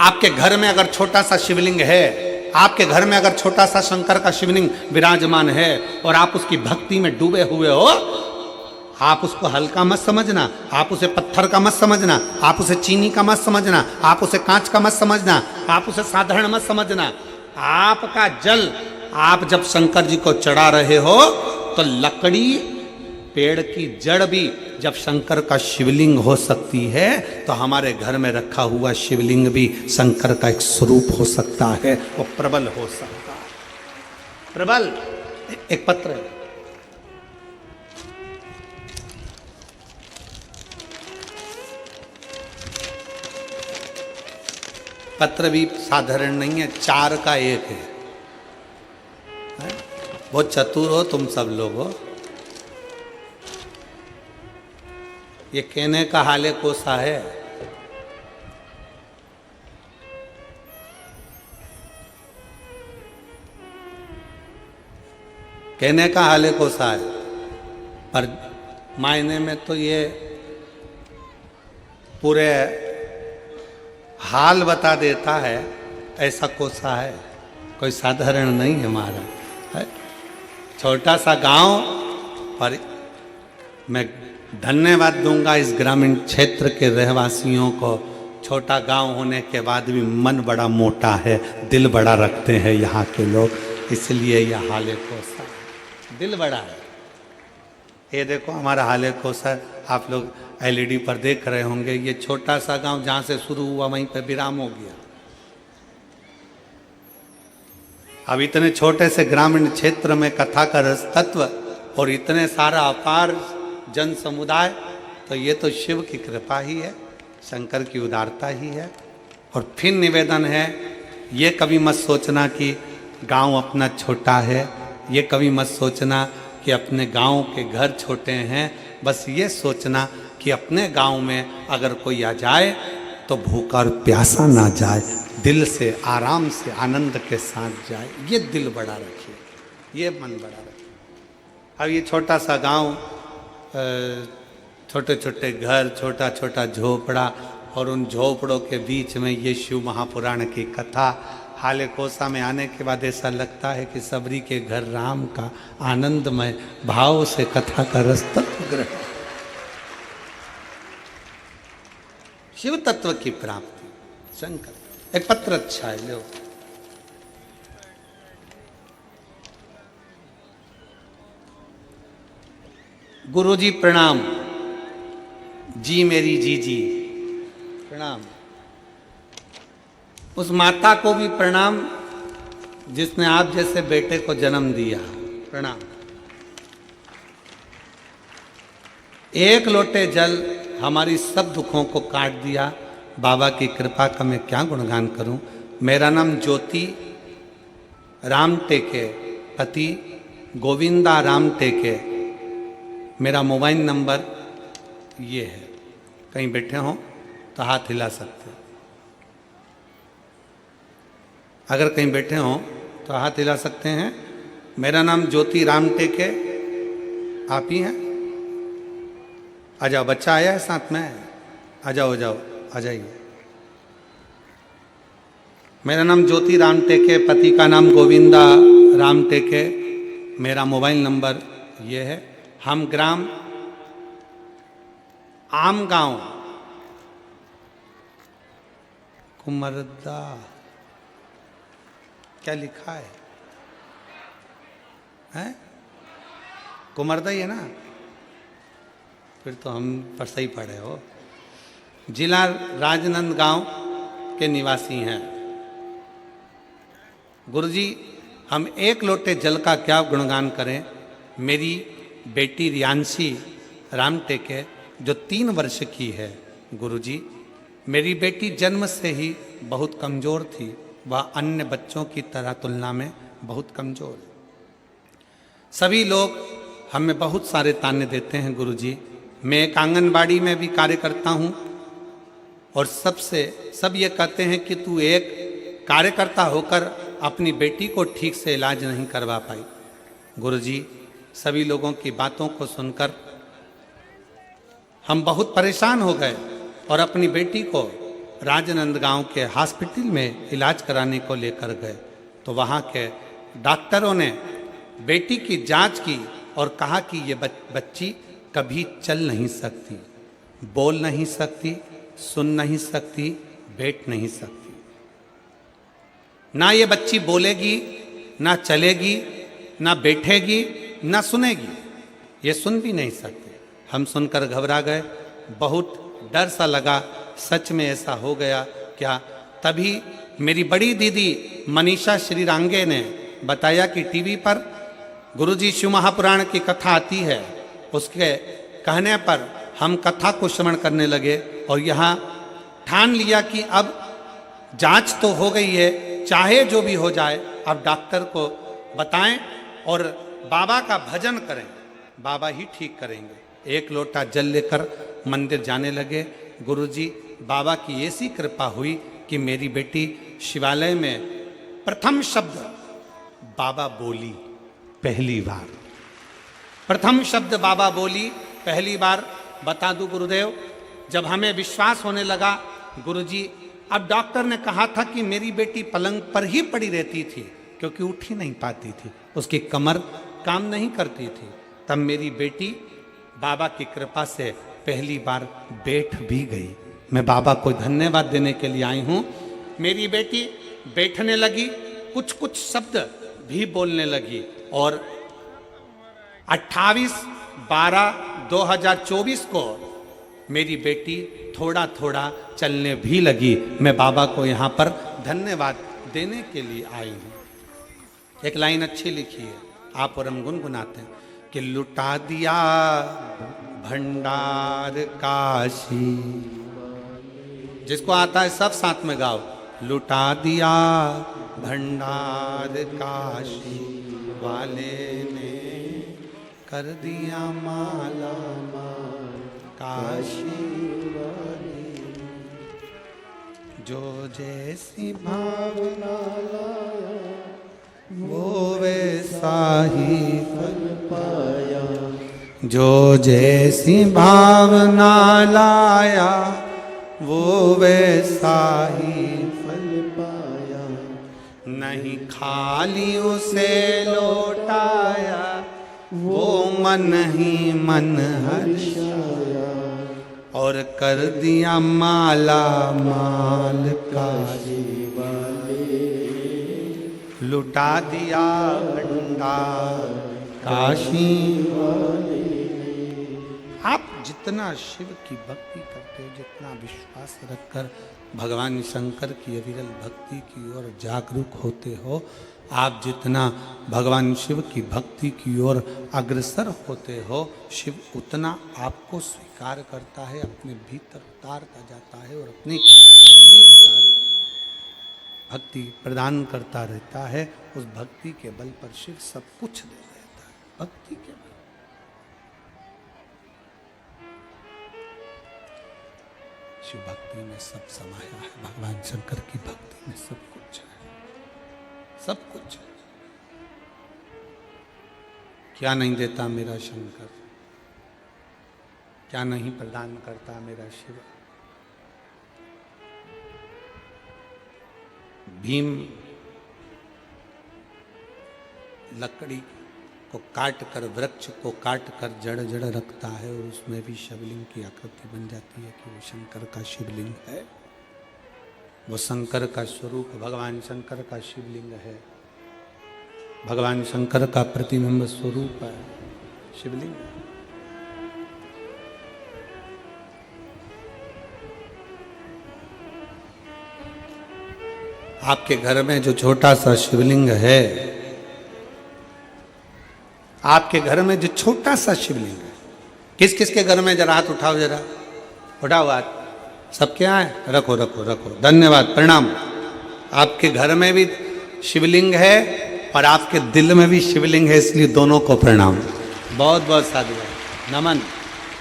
S1: आपके घर में अगर छोटा सा शिवलिंग है, आपके घर में अगर छोटा सा शंकर का शिवलिंग विराजमान है और आप उसकी भक्ति में डूबे हुए हो, आप उसको हल्का मत समझना, आप उसे पत्थर का मत समझना, आप उसे चीनी का मत समझना, आप उसे कांच का मत समझना, आप उसे साधारण मत समझना। आपका जल आप जब शंकर जी को चढ़ा रहे हो तो लकड़ी, पेड़ की जड़ भी जब शंकर का शिवलिंग हो सकती है तो हमारे घर में रखा हुआ शिवलिंग भी शंकर का एक स्वरूप हो सकता है, वो प्रबल हो सकता है, प्रबल। एक पत्र है, पत्र भी साधारण नहीं है, 4 का 1 है। बहुत चतुर हो तुम सब लोग हो। ये कहने का हाले कोसा है, कहने का हाले कोसा है, पर मायने में तो ये पूरे हाल बता देता है। ऐसा कोसा है, कोई साधारण नहीं है महाराज, है छोटा सा गांव। पर मैं धन्यवाद दूंगा इस ग्रामीण क्षेत्र के रहवासियों को। छोटा गांव होने के बाद भी मन बड़ा मोटा है, दिल बड़ा रखते हैं यहाँ के लोग, इसलिए यह हाले कोसा दिल बड़ा है। ये देखो हमारा हाले कोसा, आप लोग एलईडी पर देख रहे होंगे। ये छोटा सा गांव जहाँ से शुरू हुआ वहीं पे विराम हो गया। अब इतने छोटे से ग्रामीण क्षेत्र में कथा का रस तत्व और इतने सारा अपार जन समुदाय, तो ये तो शिव की कृपा ही है, शंकर की उदारता ही है। और फिर निवेदन है, ये कभी मत सोचना कि गांव अपना छोटा है, ये कभी मत सोचना कि अपने गांव के घर छोटे हैं। बस ये सोचना कि अपने गांव में अगर कोई आ जाए तो भूखा और प्यासा ना जाए, दिल से आराम से आनंद के साथ जाए। ये दिल बड़ा रखिए, ये मन बड़ा रखिए। अब ये छोटा सा गांव, छोटे छोटे घर, छोटा छोटा झोपड़ा, और उन झोपड़ों के बीच में ये शिव महापुराण की कथा। हाले कोसा में आने के बाद ऐसा लगता है कि सबरी के घर राम का आनंदमय भाव से कथा का रस तत्व ग्रहण, शिव तत्व की प्राप्ति। शंकर एक पत्र अच्छा है, लो गुरुजी प्रणाम, जी मेरी जी प्रणाम। उस माता को भी प्रणाम जिसने आप जैसे बेटे को जन्म दिया, प्रणाम। एक लोटे जल हमारी सब दुखों को काट दिया। बाबा की कृपा का मैं क्या गुणगान करूं। मेरा नाम ज्योति राम टेके, पति गोविंदा राम टेके। मेरा मोबाइल नंबर ये है, कहीं बैठे हों तो हाथ हिला सकते हैं। अगर कहीं बैठे हों तो हाथ हिला सकते हैं। मेरा नाम ज्योति राम टेके, आप ही हैं? आ जाओ, बच्चा आया है साथ में, आ जाओ आ जाइए। मेरा नाम ज्योति राम टेके, पति का नाम गोविंदा राम टेके। मेरा मोबाइल नंबर ये है। हम ग्राम आम गांव कुमरदा, क्या लिखा है? कुमरदा ही है ना? फिर तो हम पर सही पढ़े हो। जिला राजनांदगांव के निवासी हैं। गुरुजी, हम एक लोटे जल का क्या गुणगान करें। मेरी बेटी रियांशी राम टेके जो 3 वर्ष की है। गुरुजी, मेरी बेटी जन्म से ही बहुत कमज़ोर थी, वह अन्य बच्चों की तरह तुलना में बहुत कमज़ोर। सभी लोग हमें बहुत सारे ताने देते हैं। गुरुजी, मैं एक आंगनबाड़ी में भी कार्य करता हूँ और सब ये कहते हैं कि तू एक कार्यकर्ता होकर अपनी बेटी को ठीक से इलाज नहीं करवा पाई। गुरुजी, सभी लोगों की बातों को सुनकर हम बहुत परेशान हो गए और अपनी बेटी को राजनांदगांव के हॉस्पिटल में इलाज कराने को लेकर गए तो वहाँ के डॉक्टरों ने बेटी की जांच की और कहा कि ये बच्ची कभी चल नहीं सकती, बोल नहीं सकती, सुन नहीं सकती, बैठ नहीं सकती। ना ये बच्ची बोलेगी, ना चलेगी, ना बैठेगी, ना सुनेगी, ये सुन भी नहीं सकती। हम सुनकर घबरा गए, बहुत डर सा लगा। सच में ऐसा हो गया क्या? तभी मेरी बड़ी दीदी मनीषा श्रीरांगे ने बताया कि टीवी पर गुरुजी शिव महापुराण की कथा आती है। उसके कहने पर हम कथा को श्रवण करने लगे और यहाँ ठान लिया कि अब जांच तो हो गई है, चाहे जो भी हो जाए अब डॉक्टर को बताएं और बाबा का भजन करें, बाबा ही ठीक करेंगे। एक लोटा जल लेकर मंदिर जाने लगे। गुरुजी, बाबा की ऐसी कृपा हुई कि मेरी बेटी शिवालय में प्रथम शब्द बाबा बोली। पहली बार। प्रथम शब्द बाबा बोली पहली बार। बता दूं गुरुदेव, जब हमें विश्वास होने लगा गुरुजी, अब डॉक्टर ने कहा था कि मेरी बेटी पलंग पर ही पड़ी रहती थी क्योंकि उठ ही नहीं पाती थी, उसकी कमर काम नहीं करती थी। तब मेरी बेटी बाबा की कृपा से पहली बार बैठ भी गई। मैं बाबा को धन्यवाद देने के लिए आई हूं। मेरी बेटी बैठने लगी, कुछ कुछ शब्द भी बोलने लगी और 28/12/2024 को मेरी बेटी थोड़ा थोड़ा चलने भी लगी। मैं बाबा को यहाँ पर धन्यवाद देने के लिए आई हूँ। एक लाइन अच्छी लिखी है, आप और हम गुनगुनाते हैं कि लुटा दिया भंडार काशी। जिसको आता है सब साथ में गाओ। लुटा दिया भंडार काशी वाले ने, कर दिया माला माल काशी वाले। जो जैसी भावना लाया वो वैसा ही फल पाया। जो जैसी भावना लाया वो वैसा ही फल पाया। नहीं खाली उसे लौटाया, वो मन ही मन हर्षाया और कर दिया माला माल काशी वाले। लुटा दिया भंडार काशी वाले। आप जितना शिव की भक्ति करते हो, जितना विश्वास रखकर भगवान शंकर की अविरल भक्ति की ओर जागरूक होते हो, आप जितना भगवान शिव की भक्ति की ओर अग्रसर होते हो, शिव उतना आपको स्वीकार करता है, अपने भीतर उतारता जाता है और अपनी भक्ति प्रदान करता रहता है। उस भक्ति के बल पर शिव सब कुछ दे देता है। भक्ति के बल। शिव भक्ति में सब समाया है। भगवान शंकर की भक्ति में सब कुछ है, सब कुछ है। क्या नहीं देता मेरा शंकर, क्या नहीं प्रदान करता मेरा शिव। भीम लकड़ी को काट कर, वृक्ष को काट कर जड़ जड़ रखता है और उसमें भी शिवलिंग की आकृति बन जाती है कि वो शंकर का शिवलिंग है। वो शंकर का स्वरूप भगवान शंकर का शिवलिंग है। भगवान शंकर का प्रतिबिंब स्वरूप है शिवलिंग। आपके घर में जो छोटा सा शिवलिंग है, आपके घर में जो छोटा सा शिवलिंग है, किस किस के घर में, जरा हाथ उठाओ, जरा उठाओ हाथ। सबके यहाँ है? रखो रखो रखो, धन्यवाद, प्रणाम। आपके घर में भी शिवलिंग है और आपके दिल में भी शिवलिंग है, इसलिए दोनों को प्रणाम। बहुत बहुत साधुवाद, नमन,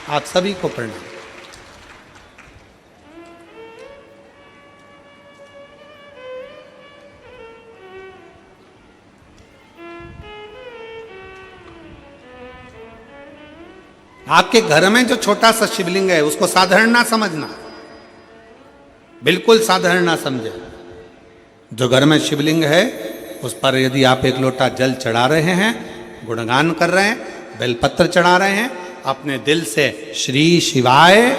S1: आप सभी को प्रणाम। आपके घर में जो छोटा सा शिवलिंग है उसको साधारण ना समझना, बिल्कुल साधारण ना समझे। जो घर में शिवलिंग है उस पर यदि आप एक लोटा जल चढ़ा रहे हैं, गुणगान कर रहे हैं, बेलपत्र चढ़ा रहे हैं, अपने दिल से श्री शिवाय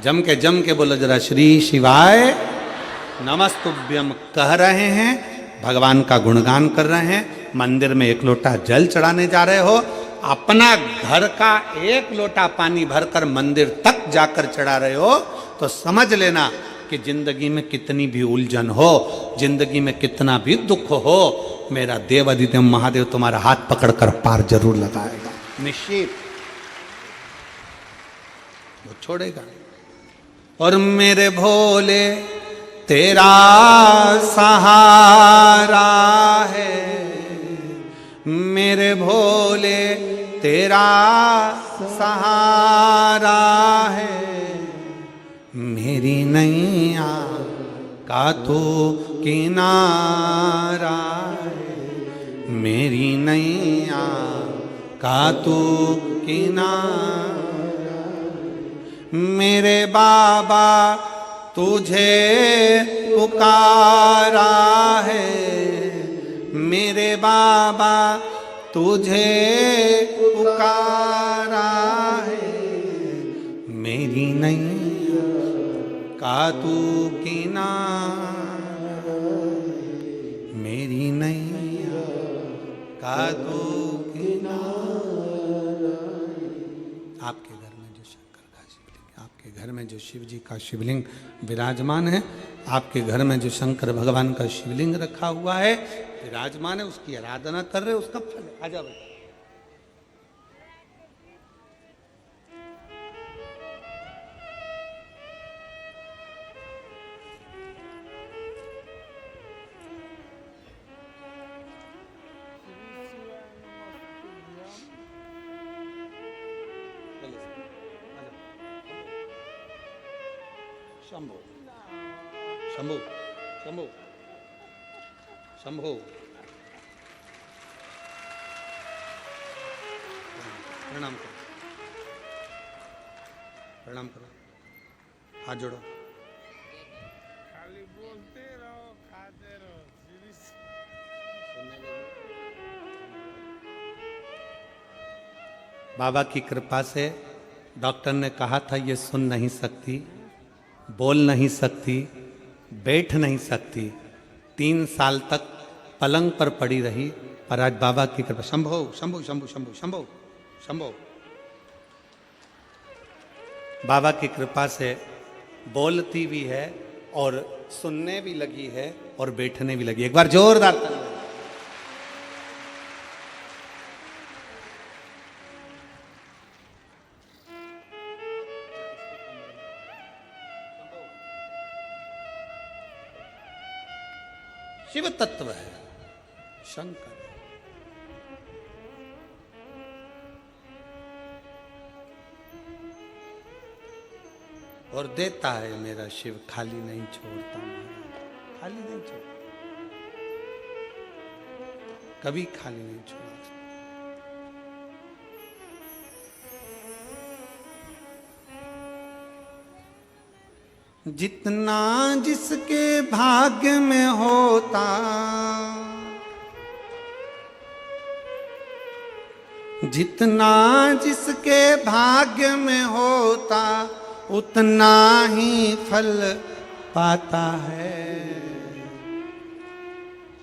S1: जम के बोलो जरा, श्री शिवाय नमस्तुभ्यम कह रहे हैं, भगवान का गुणगान कर रहे हैं, मंदिर में एक लोटा जल चढ़ाने जा रहे हो, अपना घर का एक लोटा पानी भरकर मंदिर तक जाकर चढ़ा रहे हो, तो समझ लेना कि जिंदगी में कितनी भी उलझन हो, जिंदगी में कितना भी दुख हो, मेरा देवादिदेव महादेव तुम्हारा हाथ पकड़कर पार जरूर लगाएगा, निश्चित वो छोड़ेगा। और मेरे भोले तेरा सहारा है, मेरे भोले तेरा सहारा है, मेरी नैया का तो किनारा है, मेरी नैया का तू किनारा। मेरे बाबा तुझे पुकारा है, मेरे बाबा तुझे पुकारा है। मेरी नैया का तू किनारा, मेरी नैया का तू किनारा। आपके घर में जो शंकर का शिवलिंग, आपके घर में जो शिव जी का शिवलिंग विराजमान है, आपके घर में जो शंकर भगवान का शिवलिंग रखा हुआ है, विराजमान है, उसकी आराधना कर रहे, उसका फल है। आजा बेटा। शंभो शंभो शंभो शंभो। प्रणाम करो, प्रणाम करो, हाथ जोड़ो।
S2: खाली बोलते रहो, खाते रहो।
S1: बाबा की कृपा से डॉक्टर ने कहा था ये सुन नहीं सकती, बोल नहीं सकती, बैठ नहीं सकती। 3 साल तक पलंग पर पड़ी रही, पर आज बाबा की कृपा। शंभो शंभो शंभो शंभो शंभो शंभो। बाबा की कृपा से बोलती भी है और सुनने भी लगी है और बैठने भी लगी। एक बार जोरदार ताली। शिव तत्व है शंकर, और देता है मेरा शिव, खाली नहीं छोड़ता, खाली नहीं छोड़ता, कभी खाली नहीं छोड़ा। जितना जिसके भाग्य में होता, जितना जिसके भाग्य में होता, उतना ही फल पाता है।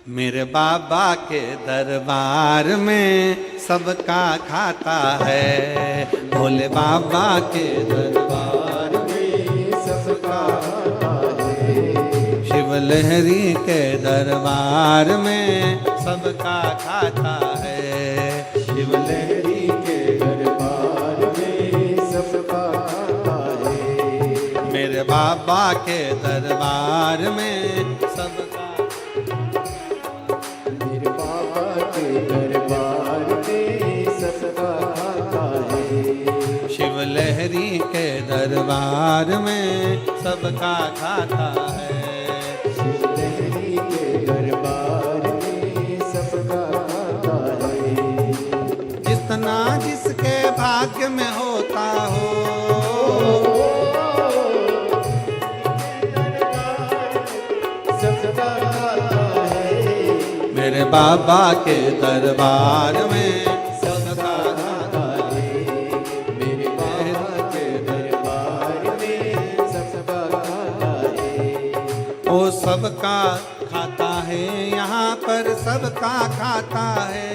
S1: मेरे बाबा के दरबार में सबका खाता है, भोले बाबा के दरबार में सबका खाता है। शिव लहरी के दरबार में सबका खाता है, शिव लहरी के दरबार में सबका खाता है। मेरे बाबा के दरबार में सबका, मेरे बाबा के दरबार में सबका खाता है। शिव लहरी के दरबार में सबका खाता है, शिव लहरी के दरबार में सबका खाता है। जितना जिसके भाग्य में होता हो, सबका खाता है। मेरे बाबा के दरबार में सबका खाता है, मेरे बाबा के दरबार में सबका खाता है। ओ सबका खाता है यहाँ पर, सबका खाता है,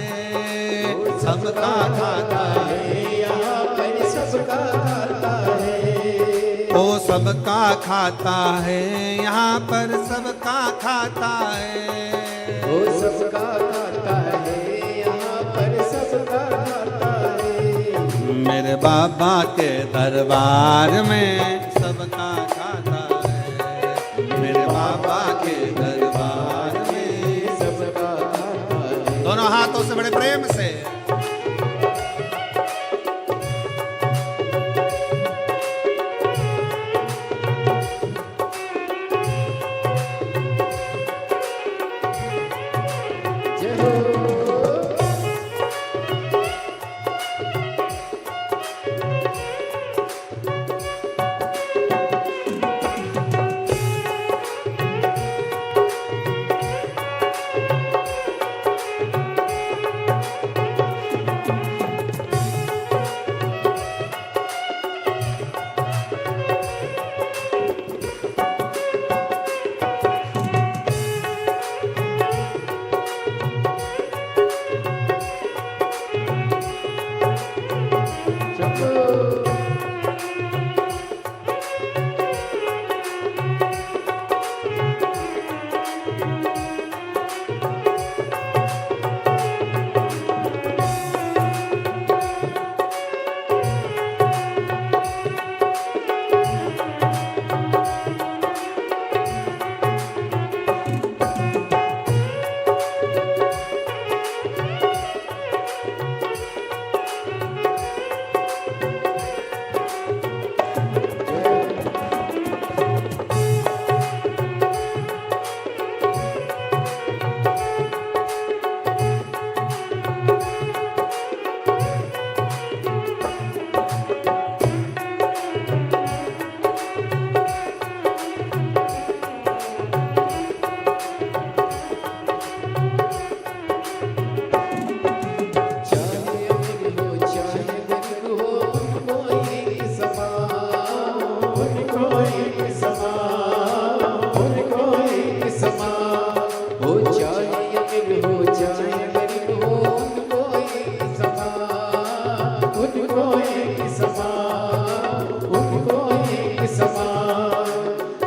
S1: सबका खाता है यहाँ पर, सबका खाता है। ओ सबका खाता है यहाँ पर, सबका खाता है, ओ सबका खाता है यहाँ पर, सबका खाता है। मेरे बाबा के दरबार में सबका खाता है, मेरे बाबा के दरबार में सबका खाता है। दोनों हाथों से बड़े प्रेम से जय हो।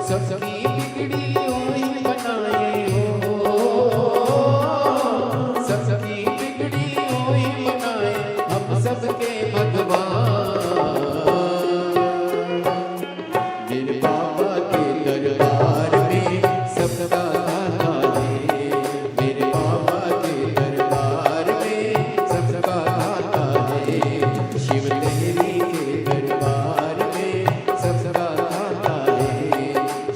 S3: सबकी बिगड़ी वही बनाए हो, सबकी बिगड़ी वही बनाए हम सबके भगवान। मेरे बाबा के दरबार में सबका दाता है, मेरे बाबा के दरबार में सबका दाता है। शिव लहरी के दरबार में सबका दाता है,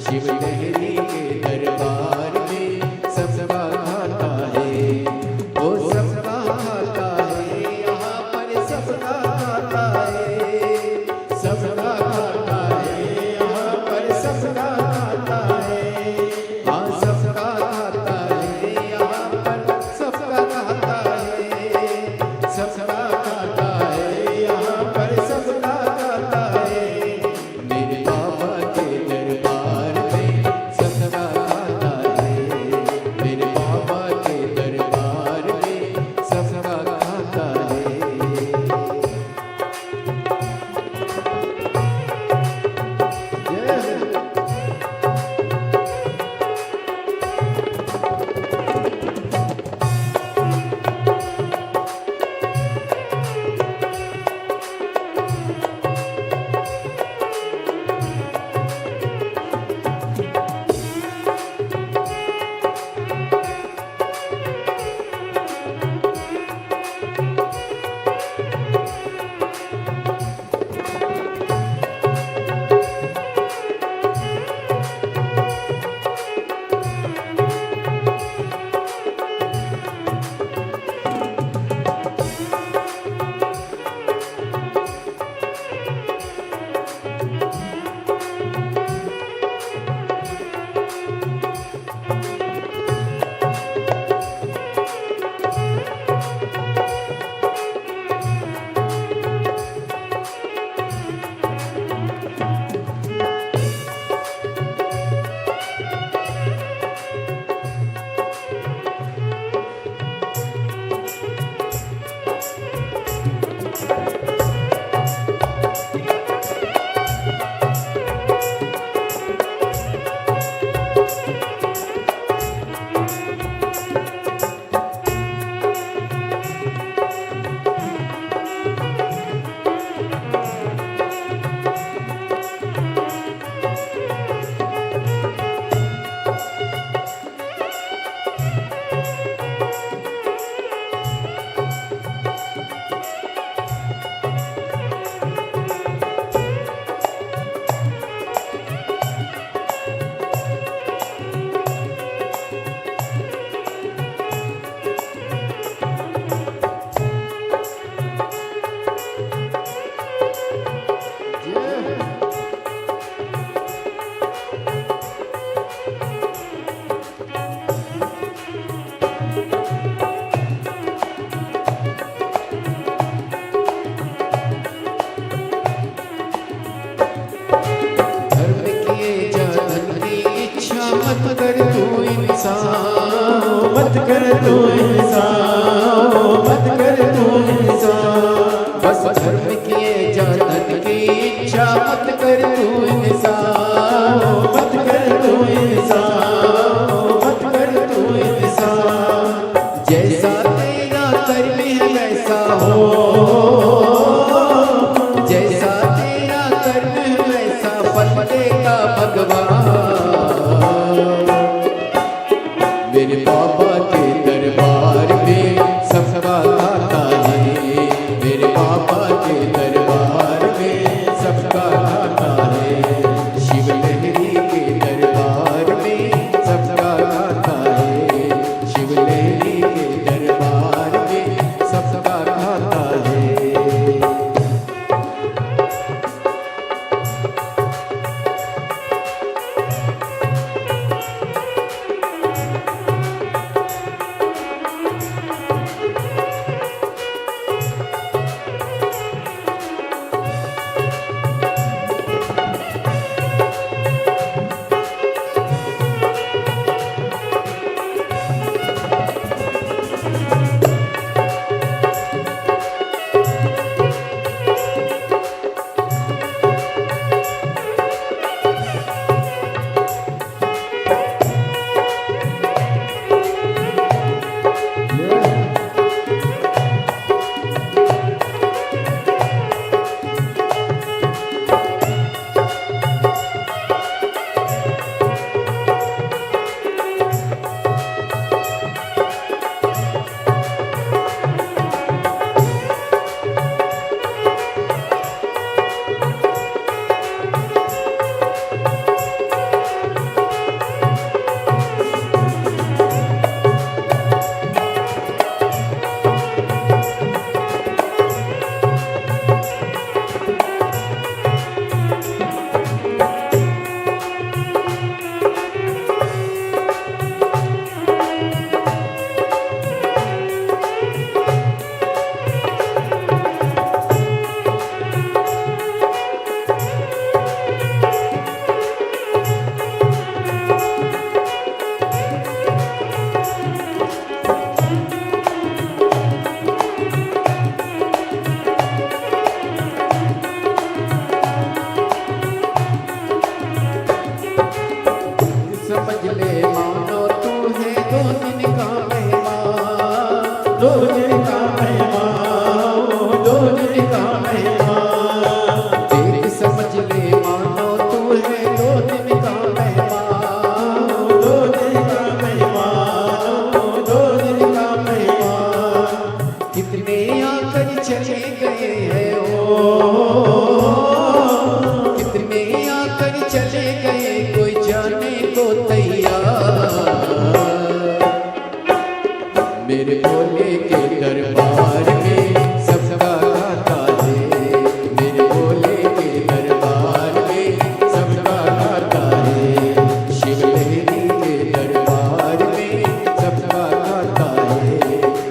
S3: शिव लहरी के दरबार में सबका दाता है। वो सबका दाता है, यहाँ पर सबका दाता है, सबका दाता है, यहाँ पर सबका दाता है। हाँ सबका दाता है, यहाँ पर सबका दाता है, सबका दाता है, यहाँ पर सबका दाता है। मेरे बाबा के दरबार में सबका दाता है, मेरे बाबा के दरबार में सबका दाता है। जय हो। धर्म किए जा धन की इच्छा मत कर तू इंसान, मत कर तू इंसान, मत कर तू इंसान। बस धर्म किए जा धन की इच्छा मत कर तू इंसान, मत कर तू इंसान, मत कर तू इंसान। जैसा तेरा कर्म है वैसा हो, जैसा तेरा कर्म है वैसा फल देगा भगवान। मेरे बाबा के दरबार में सबका दाता है, मेरे बाबा के दरबार में सबका दाता है। ले मानो तू है दो दिन का मेहमान, दो दिन का मेहमान, दो दिन का मेहमान। देख समझ ले मानो तू है दो दिन का मेहमान, दो दिन का मेहमान, दो दिन का मेहमान। कितने आकर चले गए हैं ओ, कितने आकर चले गए कोई जाने को तैयार। मेरे भोले के दरबार में सबका खाता है, मेरे भोले के दरबार में सबका खाता है। शिव लहरी के दरबार में सबका खाता है,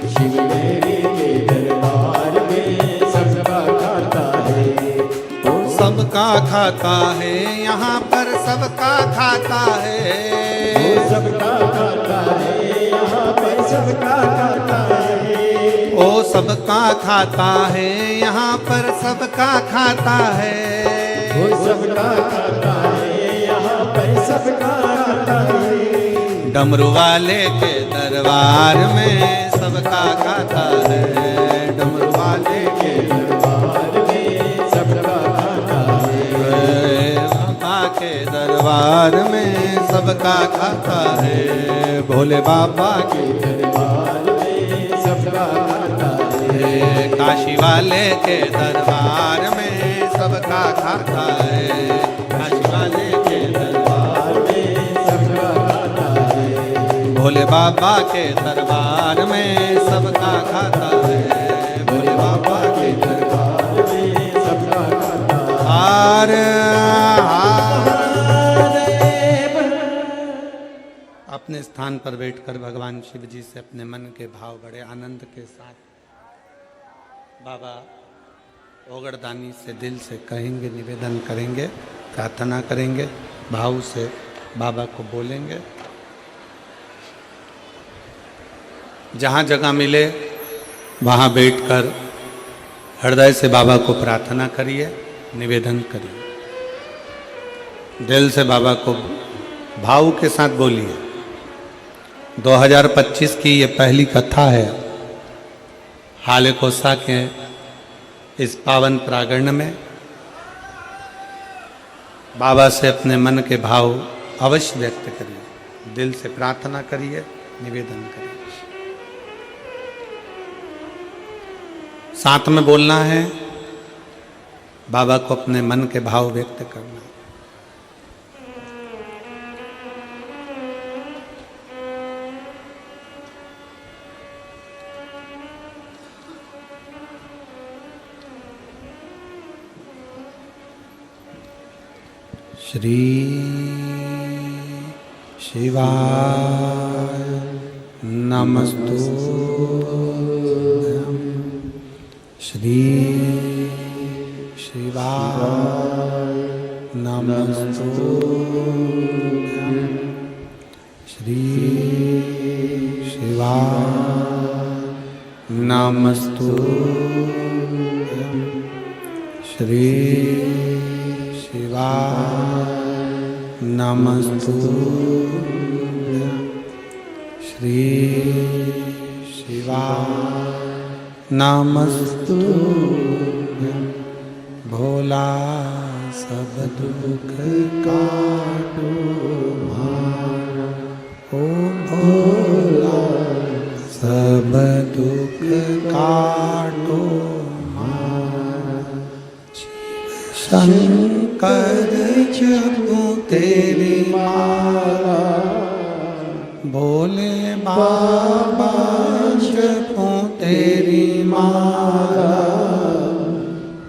S3: शिव लहरी के दरबार में सबका खाता है। ओ
S1: सबका खाता है यहाँ पर सबका खाता है,
S3: सबका खाता है यहाँ पर सबका खाता है।
S1: ओ सबका खाता है यहाँ पर सबका खाता है।
S3: वो सबका खाता है यहाँ पर सबका खाता है।
S1: डमरू वाले के दरबार में सबका खाता है, डमरू वाले के
S3: दरबार में सबका खाता है।
S1: बाबा के दरबार में सबका खाता है, भोले बाबा के
S3: दरबार में सबका खाता है।
S1: काशी वाले के दरबार में सबका खाता है, काशी वाले के दरबार
S3: में सबका खाता है।
S1: भोले बाबा के दरबार में सबका खाता है, भोले बाबा के
S3: दरबार में सबका खाता है।
S1: हार अपने स्थान पर बैठकर भगवान शिव जी से अपने मन के भाव बड़े आनंद के साथ बाबा ओगड़दानी से दिल से कहेंगे, निवेदन करेंगे, प्रार्थना करेंगे, भाव से बाबा को बोलेंगे। जहाँ जगह मिले वहाँ बैठकर हृदय से बाबा को प्रार्थना करिए, निवेदन करिए, दिल से बाबा को भाव के साथ बोलिए। 2025 की ये पहली कथा है हाले कोसा के इस पावन प्रांगण में। बाबा से अपने मन के भाव अवश्य व्यक्त करिए, दिल से प्रार्थना करिए, निवेदन करिए। साथ में बोलना है, बाबा को अपने मन के भाव व्यक्त करना है। श्री शिवाय नमस्तुभ्यं, श्री शिवाय नमस्तुभ्यं, श्री शिवाय नमस्तुभ्यं, श्री शिवाय नमस्तुभ्यं, श्री शिवाय नमस्तुभ्यं। भोला सब दुख काटो मारा, ओ भोला सब दुख काटो मारा। शंकर जपूं तेरी माला, भोले बाबा जपूं तेरी माला।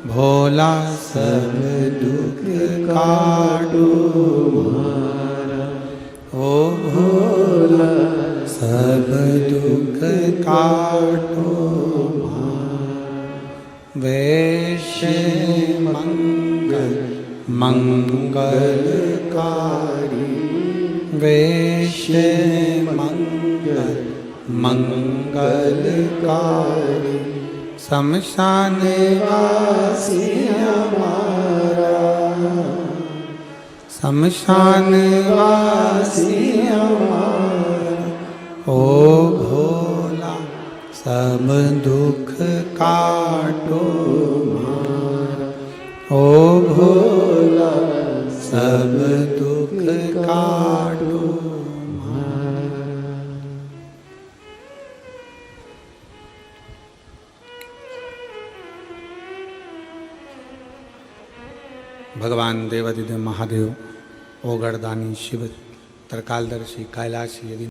S1: भोला सब दुख काटो मारा, ओ भोला सब दुख काटो मारा। वैश्य मंगल मंगलकारी, वैश्य मंगल मंगलकारी। शमशान वासी हमारा, शमशान वासी ओ भोला सब दुख काटो ओ भोला सब दुख काटो। भगवान देवाधिदेव महादेव ओगरदानी शिव त्रिकालदर्शी कैलाशी यदि